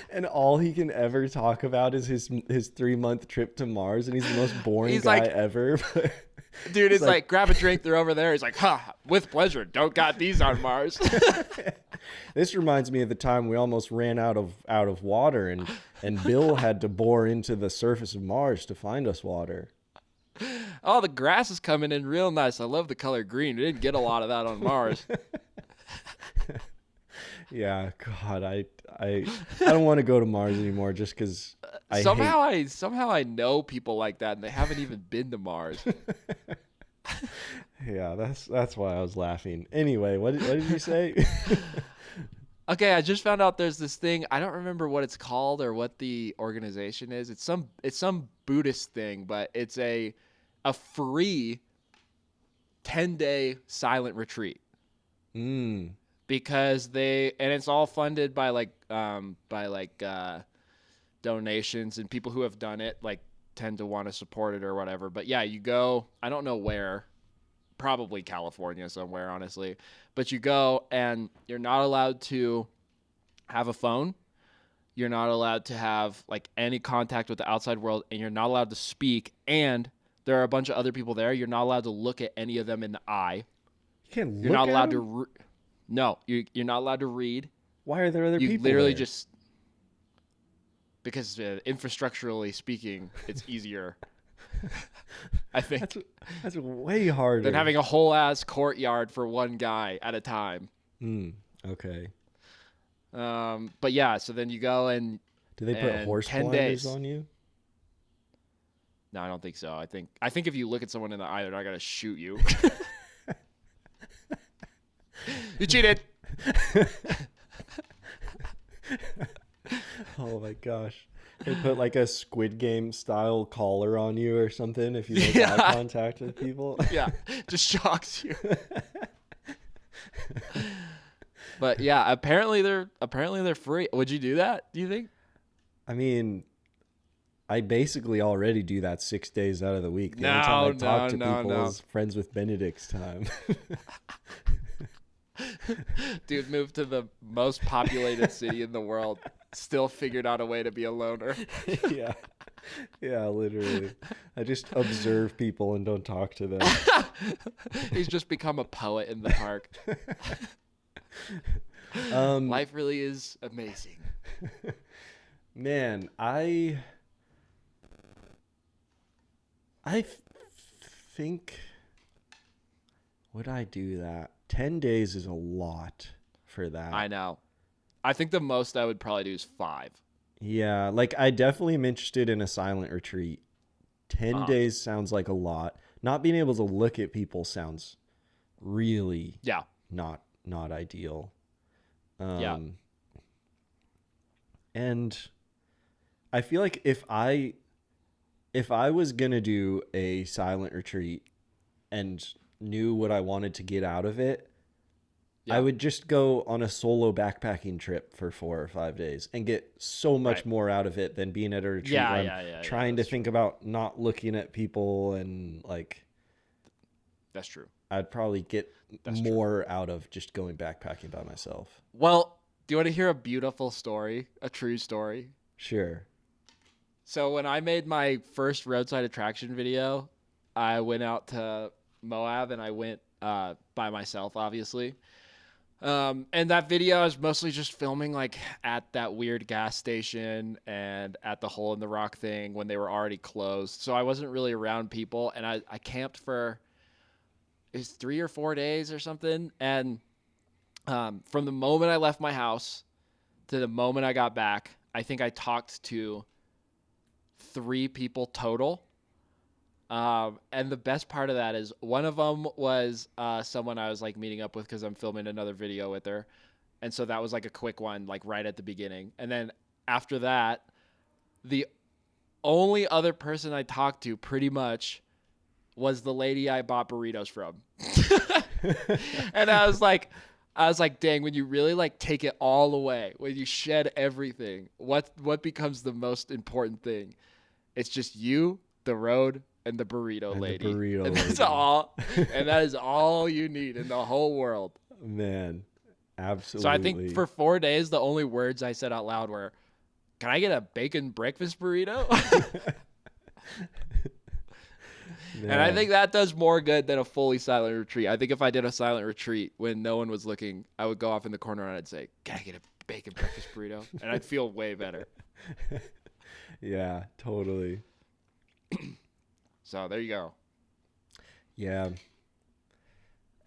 And all he can ever talk about is his 3 month trip to Mars, and he's the most boring He's guy like, ever. dude, He's it's like, grab a drink. They're over there. He's like, with pleasure. Don't got these on Mars. this reminds me of the time we almost ran out of water, and Bill had to bore into the surface of Mars to find us water. Oh, the grass is coming in real nice. I love the color green. We didn't get a lot of that on Mars. Yeah, God, I don't want to go to Mars anymore just because Somehow I know people like that, and they haven't even been to Mars. Yeah, that's why I was laughing. Anyway, what did you say? Okay, I just found out there's this thing. I don't remember what it's called or what the organization is. It's some Buddhist thing, but it's a free 10-day silent retreat Mm. because it's all funded by donations, and people who have done it like tend to want to support it or whatever. But yeah, you go, I don't know where, probably California somewhere, honestly. But you go and you're not allowed to have a phone. You're not allowed to have like any contact with the outside world, and you're not allowed to speak. And there are a bunch of other people there. You're not allowed to look at any of them in the eye. You can't You're look not at allowed him? to. No, you're not allowed to read. Why are there other You people literally there? just because infrastructurally speaking, it's easier. I think That's way harder than having a whole ass courtyard for one guy at a time. Okay. But yeah, so then you go and Do they put horse 10 blinders days. on you? No, I don't think so. I think if you look at someone in the eye, they're not gonna shoot you. You cheated. Oh my gosh. They put like a Squid Game style collar on you or something if you make Yeah. eye contact with people. Yeah, just shocks you. But yeah, apparently they're free. Would you do that? Do you think? I mean, I basically already do that 6 days out of the week. The only No, time I talk no, to no, people no. is friends with Benedicts time. Dude, moved to the most populated city in the world. Still figured out a way to be a loner. Yeah. Yeah, literally. I just observe people and don't talk to them. He's just become a poet in the park. Life really is amazing. Man, I think would I do that? 10 days is a lot for that. I know. I think the most I would probably do is 5. Yeah, like I definitely am interested in a silent retreat. 10 days sounds like a lot. Not being able to look at people sounds really not ideal. Yeah. And I feel like if I was going to do a silent retreat and knew what I wanted to get out of it, I would just go on a solo backpacking trip for 4 or 5 days and get so much more out of it than being at a retreat where I'm trying to think about not looking at people and like. That's true. I'd probably get more out of just going backpacking by myself. Well, do you want to hear a beautiful story? A true story? Sure. So when I made my first roadside attraction video, I went out to Moab and I went by myself, obviously. And that video I was mostly just filming like at that weird gas station and at the hole in the rock thing when they were already closed. So I wasn't really around people, and I camped for it was 3 or 4 days or something. And from the moment I left my house to the moment I got back, I think I talked to 3 people total. And the best part of that is one of them was someone I was like meeting up with because I'm filming another video with her. And so that was like a quick one, like right at the beginning. And then after that, the only other person I talked to pretty much was the lady I bought burritos from. And I was like, I was like, dang, when you really like take it all away, when you shed everything, what becomes the most important thing? It's just you, the road, and the burrito And the lady. burrito And that's lady. all. And that is all you need in the whole world. Man, absolutely. So I think for 4 days, the only words I said out loud were, "Can I get a bacon breakfast burrito?" And I think that does more good than a fully silent retreat. I think if I did a silent retreat when no one was looking, I would go off in the corner and I'd say, "Can I get a bacon breakfast burrito?" And I'd feel way better. Yeah, totally. So there you go. Yeah.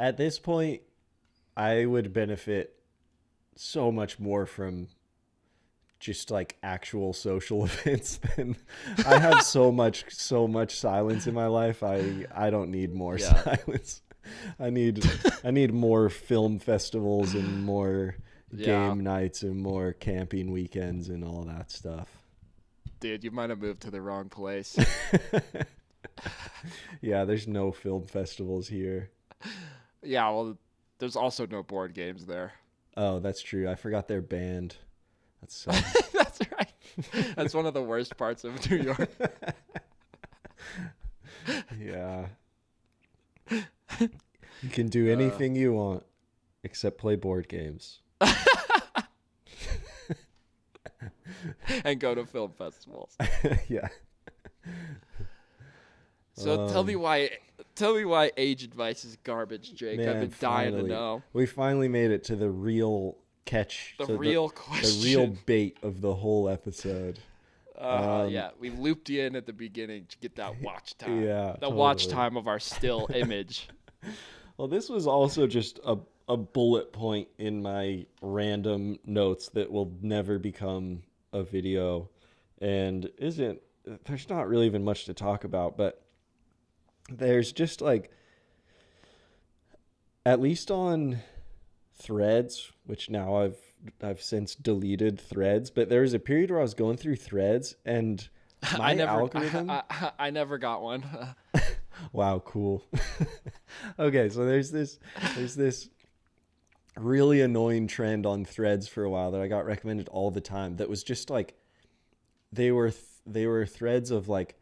At this point, I would benefit so much more from just like actual social events than I have so much silence in my life. I don't need more silence. I need more film festivals and more game nights and more camping weekends and all that stuff. Dude, you might have moved to the wrong place. Yeah, there's no film festivals here. Yeah, well, there's also no board games there. Oh, that's true. I forgot they're banned. That sucks. That's right. That's one of the worst parts of New York. Yeah. You can do anything you want except play board games. And go to film festivals. Yeah. So tell me why age advice is garbage, Jake. Man, I've been dying to know. We finally made it to the real catch. The real question. The real bait of the whole episode. Yeah, we looped you in at the beginning to get that watch time. Yeah, the watch time of our still image. Well, this was also just a bullet point in my random notes that will never become a video, and there's not really even much to talk about, but there's just like, at least on Threads, which now I've since deleted Threads, but there was a period where I was going through Threads and my algorithm. I never got one. Wow, cool. Okay, so there's this really annoying trend on Threads for a while that I got recommended all the time. That was just like, they were threads of like,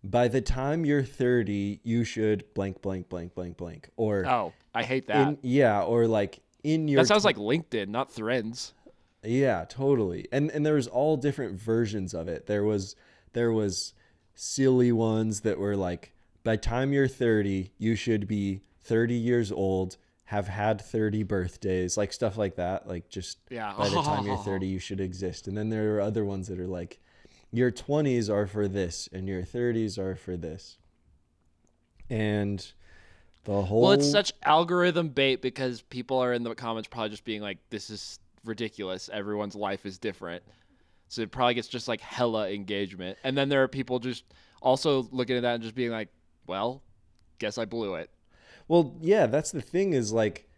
by the time you're 30, you should blank blank blank blank blank, or oh, I hate that. Or like in your that sounds like LinkedIn, not Threads. Yeah, totally. And there was all different versions of it. There was silly ones that were like, by time you're 30, you should be 30 years old, have had 30 birthdays, like stuff like that. Like just by the time you're 30, you should exist. And then there are other ones that are like, your 20s are for this and your 30s are for this. And the whole... Well, it's such algorithm bait because people are in the comments probably just being like, this is ridiculous. Everyone's life is different. So it probably gets just like hella engagement. And then there are people just also looking at that and just being like, well, guess I blew it. Well, yeah, that's the thing is like,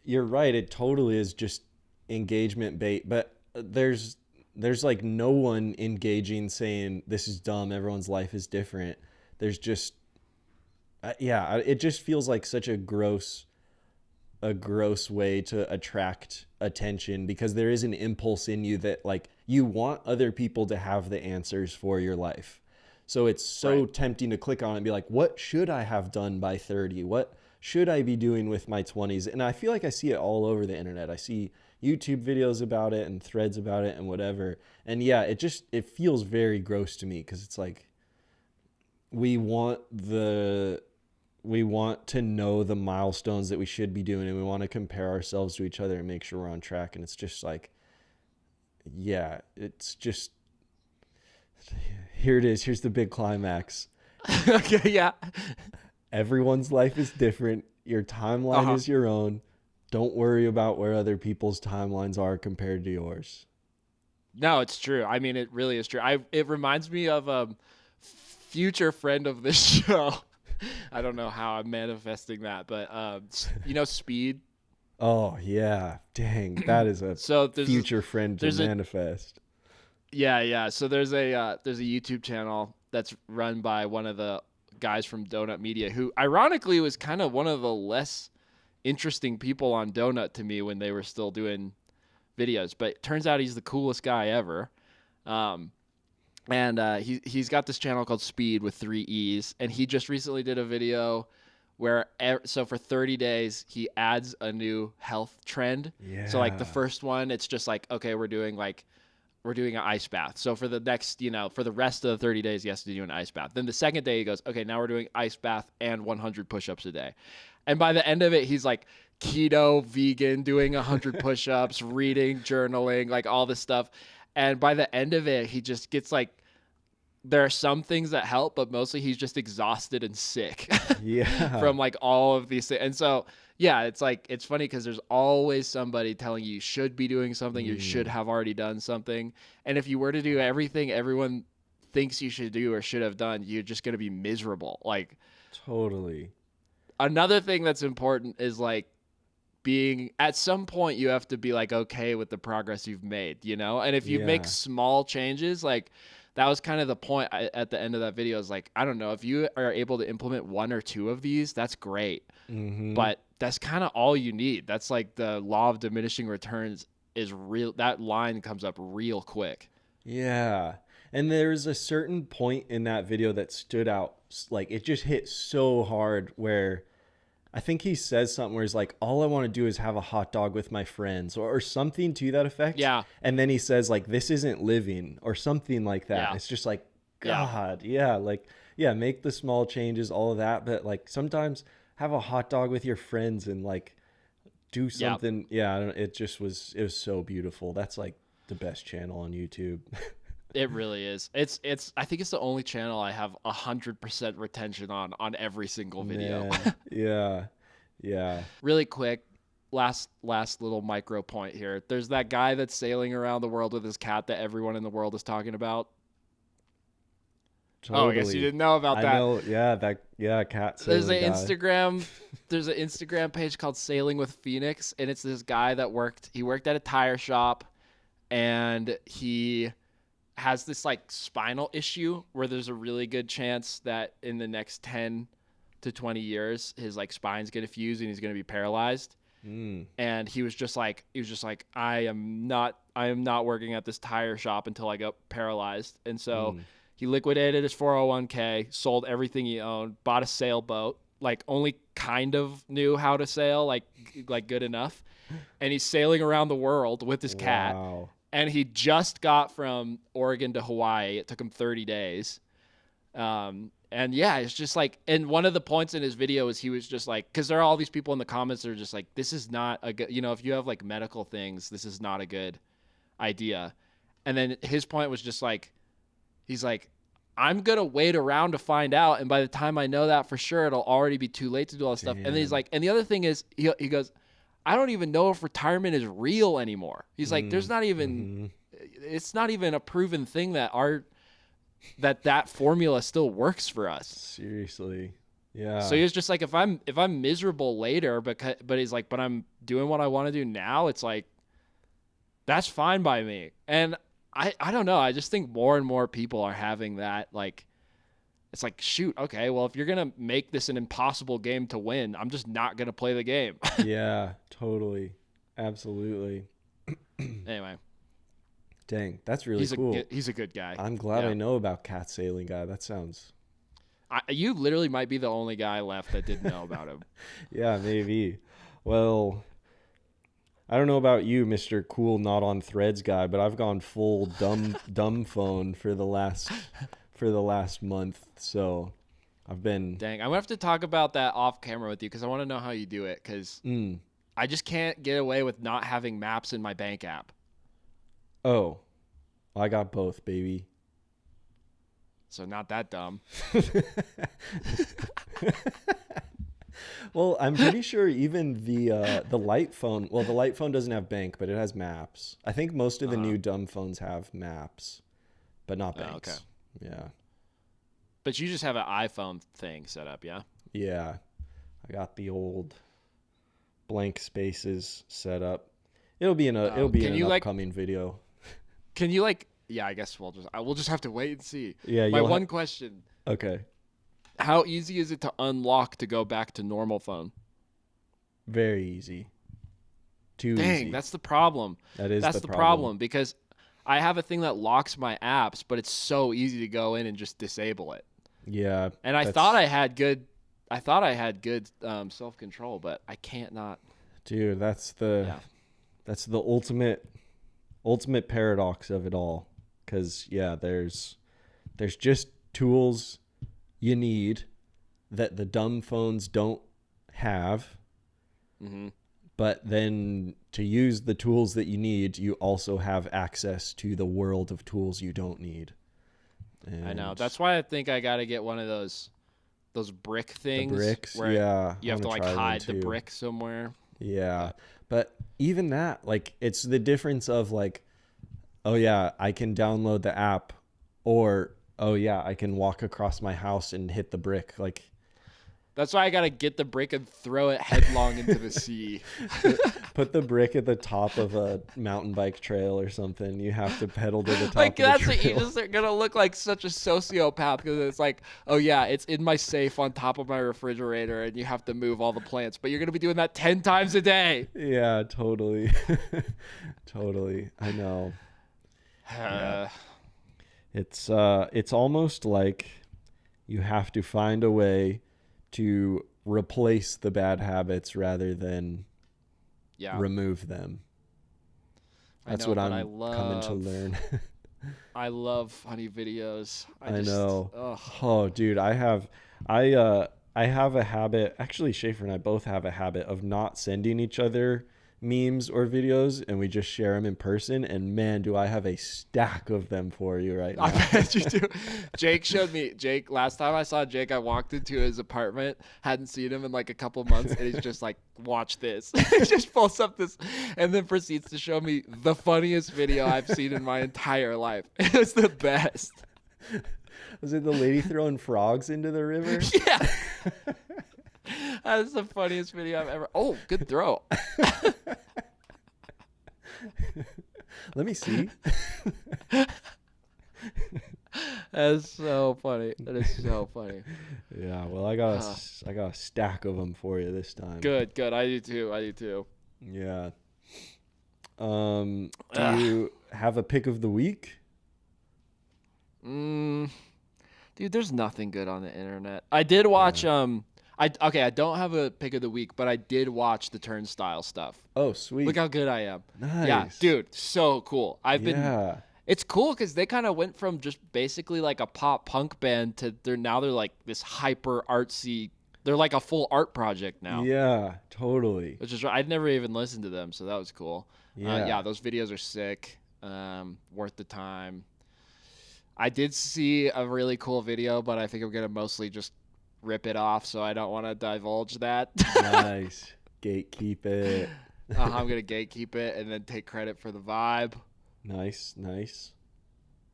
you're right. It totally is just engagement bait, but there's like no one engaging saying this is dumb. Everyone's life is different. There's just, it just feels like such a gross way to attract attention, because there is an impulse in you that like, you want other people to have the answers for your life. So it's so tempting to click on it and be like, what should I have done by 30? What should I be doing with my 20s? And I feel like I see it all over the internet. I see YouTube videos about it and threads about it and whatever. And yeah, it feels very gross to me, because it's like, we want to know the milestones that we should be doing, and we want to compare ourselves to each other and make sure we're on track. And it's just like, yeah, it's just, here it is. Here's the big climax. Okay, yeah. Everyone's life is different. Your timeline is your own. Don't worry about where other people's timelines are compared to yours. No, it's true. I mean, it really is true. It reminds me of a future friend of this show. I don't know how I'm manifesting that, but Speed. Oh yeah, dang, that is a future friend to manifest. Yeah. So there's a YouTube channel that's run by one of the guys from Donut Media, who ironically was kind of one of the less interesting people on Donut to me when they were still doing videos. But it turns out he's the coolest guy ever. And he's got this channel called Speed with 3 E's, and he just recently did a video where so for 30 days he adds a new health trend. Yeah. So like the first one, it's just like, okay, we're doing an ice bath. So for the next, for the rest of the 30 days, he has to do an ice bath. Then the second day he goes, okay, now we're doing ice bath and 100 push-ups a day. And by the end of it, he's like keto, vegan, doing 100 push-ups, reading, journaling, like all this stuff. And by the end of it, he just gets like, there are some things that help, but mostly he's just exhausted and sick Yeah. from like all of these things. And so, yeah, it's like, it's funny because there's always somebody telling you should be doing something. You should have already done something. And if you were to do everything everyone thinks you should do or should have done, you're just going to be miserable. Like, Totally. another thing that's important is like being, at some point you have to be like okay with the progress you've made, and if you make small changes, like that was kind of the point at the end of that video, is like, I don't know, if you are able to implement 1 or 2 of these, that's great. But that's kind of all you need. That's like the law of diminishing returns is real. That line comes up real quick. Yeah. And there's a certain point in that video that stood out. Like, it just hit so hard, where I think he says something where he's like, all I want to do is have a hot dog with my friends, or something to that effect. Yeah. And then he says like, this isn't living, or something like that. Yeah. It's just like, God, yeah. Like, yeah, make the small changes, all of that. But like, sometimes have a hot dog with your friends and like do something. Yeah. I don't, it was so beautiful. That's like the best channel on YouTube. It really is. I think it's the only channel I have 100% retention on every single video. Man. Yeah. Really quick, last little micro point here. There's that guy that's sailing around the world with his cat that everyone in the world is talking about. Totally. Oh, I guess you didn't know about that. I know. Yeah. Cat sailing There's an guy. There's an Instagram page called Sailing with Phoenix, and it's this guy that worked at a tire shop, and he has this like spinal issue where there's a really good chance that in the next 10 to 20 years his like spine's going to fuse and he's going to be paralyzed. And he was just like I am not working at this tire shop until I get paralyzed. And so he liquidated his 401k, sold everything he owned, bought a sailboat, like only kind of knew how to sail, like good enough, and he's sailing around the world with his cat. Wow. And he just got from Oregon to Hawaii. It took him 30 days. And yeah, it's just like, and one of the points in his video is he was just like, because there are all these people in the comments that are just like, this is not a good, if you have like medical things, this is not a good idea. And then his point was just like, he's like, I'm going to wait around to find out. And by the time I know that for sure, it'll already be too late to do all this stuff. And then he's like, and the other thing is, he goes, I don't even know if retirement is real anymore. He's like, there's not even, it's not even a proven thing that that formula still works for us. Seriously. Yeah. So he was just like, if I'm miserable later, but he's like, but I'm doing what I want to do now. It's like, that's fine by me. And I don't know. I just think more and more people are having that, like, it's like, shoot, okay, well, if you're going to make this an impossible game to win, I'm just not going to play the game. Yeah, totally. Absolutely. Anyway. Dang, that's really cool. He's a good guy. I'm glad I know about Cat Sailing Guy. That sounds... you literally might be the only guy left that didn't know about him. Yeah, maybe. Well, I don't know about you, Mr. Cool Not on Threads guy, but I've gone full dumb phone for the last month. So I've been... Dang, I'm going to have to talk about that off camera with you because I want to know how you do it, because I just can't get away with not having maps in my bank app. Oh, I got both, baby. So not that dumb. Well, I'm pretty sure even the light phone, well, the light phone doesn't have bank, but it has maps. I think most of the new dumb phones have maps, but not banks. Okay. Yeah. But you just have an iPhone thing set up, yeah? Yeah. I got the old blank spaces set up. It'll be in an upcoming video. Can you yeah, I guess we'll just have to wait and see. Yeah. My one question. Okay. How easy is it to unlock to go back to normal phone? Very easy. Too Dang, easy. that's the problem. That's the problem because I have a thing that locks my apps, but it's so easy to go in and just disable it. Yeah. And I thought I had good self-control, but I can't not. Dude, that's the ultimate paradox of it all. Because there's just tools you need that the dumb phones don't have. Mm-hmm. But then to use the tools that you need, you also have access to the world of tools you don't need. And I know. That's why I think I got to get one of those brick things. The bricks, where yeah. you have to like hide the brick somewhere. Yeah. But even that, like, it's the difference of like, oh yeah, I can download the app, or oh yeah, I can walk across my house and hit the brick. Like, that's why I got to get the brick and throw it headlong into the sea. Put the brick at the top of a mountain bike trail or something. You have to pedal to the top Like, of the that's trail. what you just are going to look like such a sociopath because it's like, oh, yeah, it's in my safe on top of my refrigerator and you have to move all the plants. But you're going to be doing that 10 times a day. Yeah, totally. Totally. I know. Yeah. It's almost like you have to find a way to replace the bad habits rather than remove them. That's what I'm coming to learn. I love funny videos. I know. Ugh. Oh, dude, I have a habit. Actually, Shaffer and I both have a habit of not sending each other memes or videos, and we just share them in person. And man, do I have a stack of them for you right now. I bet you do. Jake showed me. Last time I saw Jake, I walked into his apartment, hadn't seen him in like a couple months, and he's just like, watch this. He just pulls up this and then proceeds to show me the funniest video I've seen in my entire life. It was the best. Was it the lady throwing frogs into the river? Yeah. That's the funniest video I've ever. Oh, good throw. Let me see. That's so funny. That is so funny. Yeah, well, I got a stack of them for you this time. Good. I do too. Yeah. Do you have a pick of the week? Dude, there's nothing good on the internet. I did watch I don't have a pick of the week, but I did watch the Turnstile stuff. Oh, sweet. Look how good I am. Nice. Yeah, dude, so cool. It's cool because they kind of went from just basically like a pop punk band to they're like this hyper artsy. They're like a full art project now. Yeah, totally. Which is I'd never even listened to them, so that was cool. Yeah, those videos are sick. Worth the time. I did see a really cool video, but I think I'm gonna mostly just rip it off, so I don't want to divulge that. Nice. Gatekeep it. I'm gonna gatekeep it and then take credit for the vibe. Nice.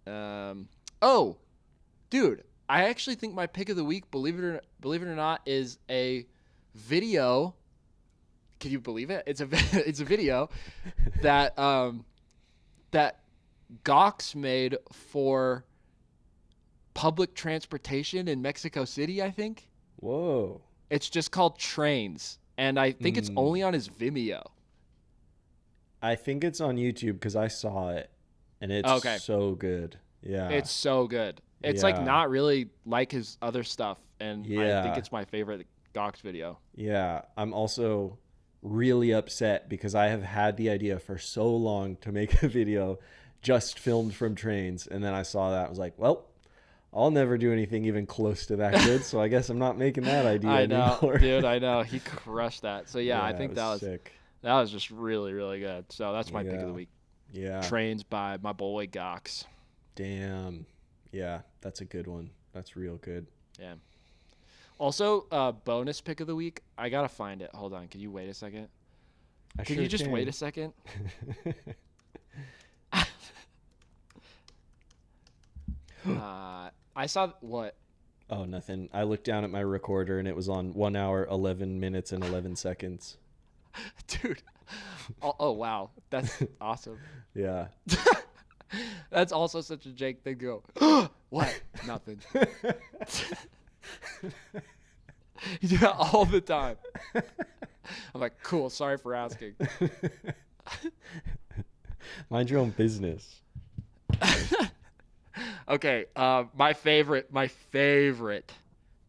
Oh, dude, I actually think my pick of the week, believe it or not, is a video. Can you believe it? It's a video that that Gox made for public transportation in Mexico City, I think. Whoa. It's just called Trains, and I think it's only on his Vimeo. I think it's on YouTube because I saw it, and it's so good. Yeah. It's so good. It's like not really like his other stuff, and I think it's my favorite Gox video. Yeah. I'm also really upset because I have had the idea for so long to make a video just filmed from Trains, and then I saw that. I was like, well, I'll never do anything even close to that good, so I guess I'm not making that idea anymore. Dude, I know. He crushed that. So, I think that was sick. That was just really, really good. So, that's my pick of the week. Yeah. Trains by my boy Gox. Damn. Yeah, that's a good one. That's real good. Yeah. Also, bonus pick of the week. I got to find it. Hold on. Can you wait a second? Can you just wait a second? I saw what? Oh, nothing. I looked down at my recorder and it was on 1 hour, 11 minutes, and 11 seconds. Dude. Oh, wow. That's awesome. Yeah. That's also such a Jake thing to go, what? Nothing. You do that all the time. I'm like, cool. Sorry for asking. Mind your own business. Okay. My favorite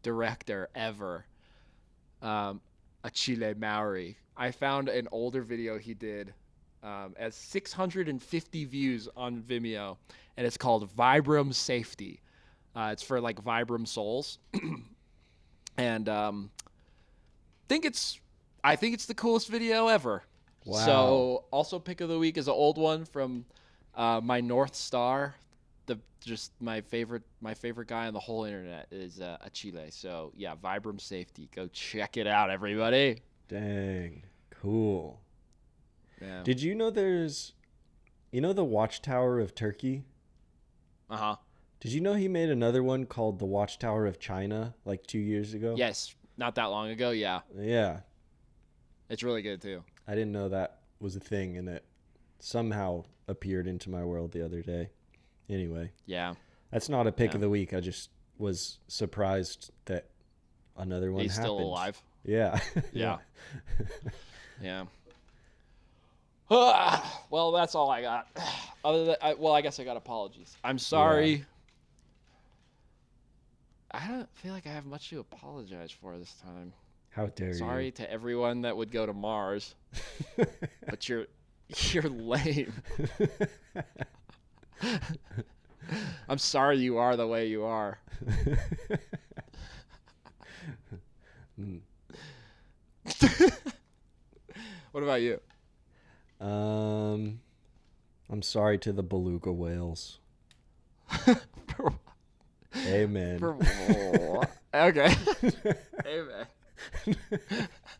director ever. A Chile Maori. I found an older video he did as 650 views on Vimeo, and it's called Vibram Safety. It's for like Vibram Souls, and I think it's the coolest video ever. Wow. So also pick of the week is an old one from my North Star. Just my favorite guy on the whole internet is a Chile. So yeah, Vibram Safety. Go check it out, everybody. Dang. Cool. Yeah. Did you know there's, the Watchtower of Turkey? Uh-huh. Did you know he made another one called the Watchtower of China like 2 years ago? Yes, not that long ago. Yeah, Yeah. it's really good too. I didn't know that was a thing, and it somehow appeared into my world the other day. Anyway. Yeah. That's not a pick of the week. I just was surprised that another one He's happened. still alive. Yeah. Yeah. Yeah. Well, that's all I got. I guess I got apologies. I'm sorry. Yeah. I don't feel like I have much to apologize for this time. How dare you? Sorry to everyone that would go to Mars, but you're lame. I'm sorry you are the way you are. What about you? I'm sorry to the beluga whales. Amen. Okay. Amen.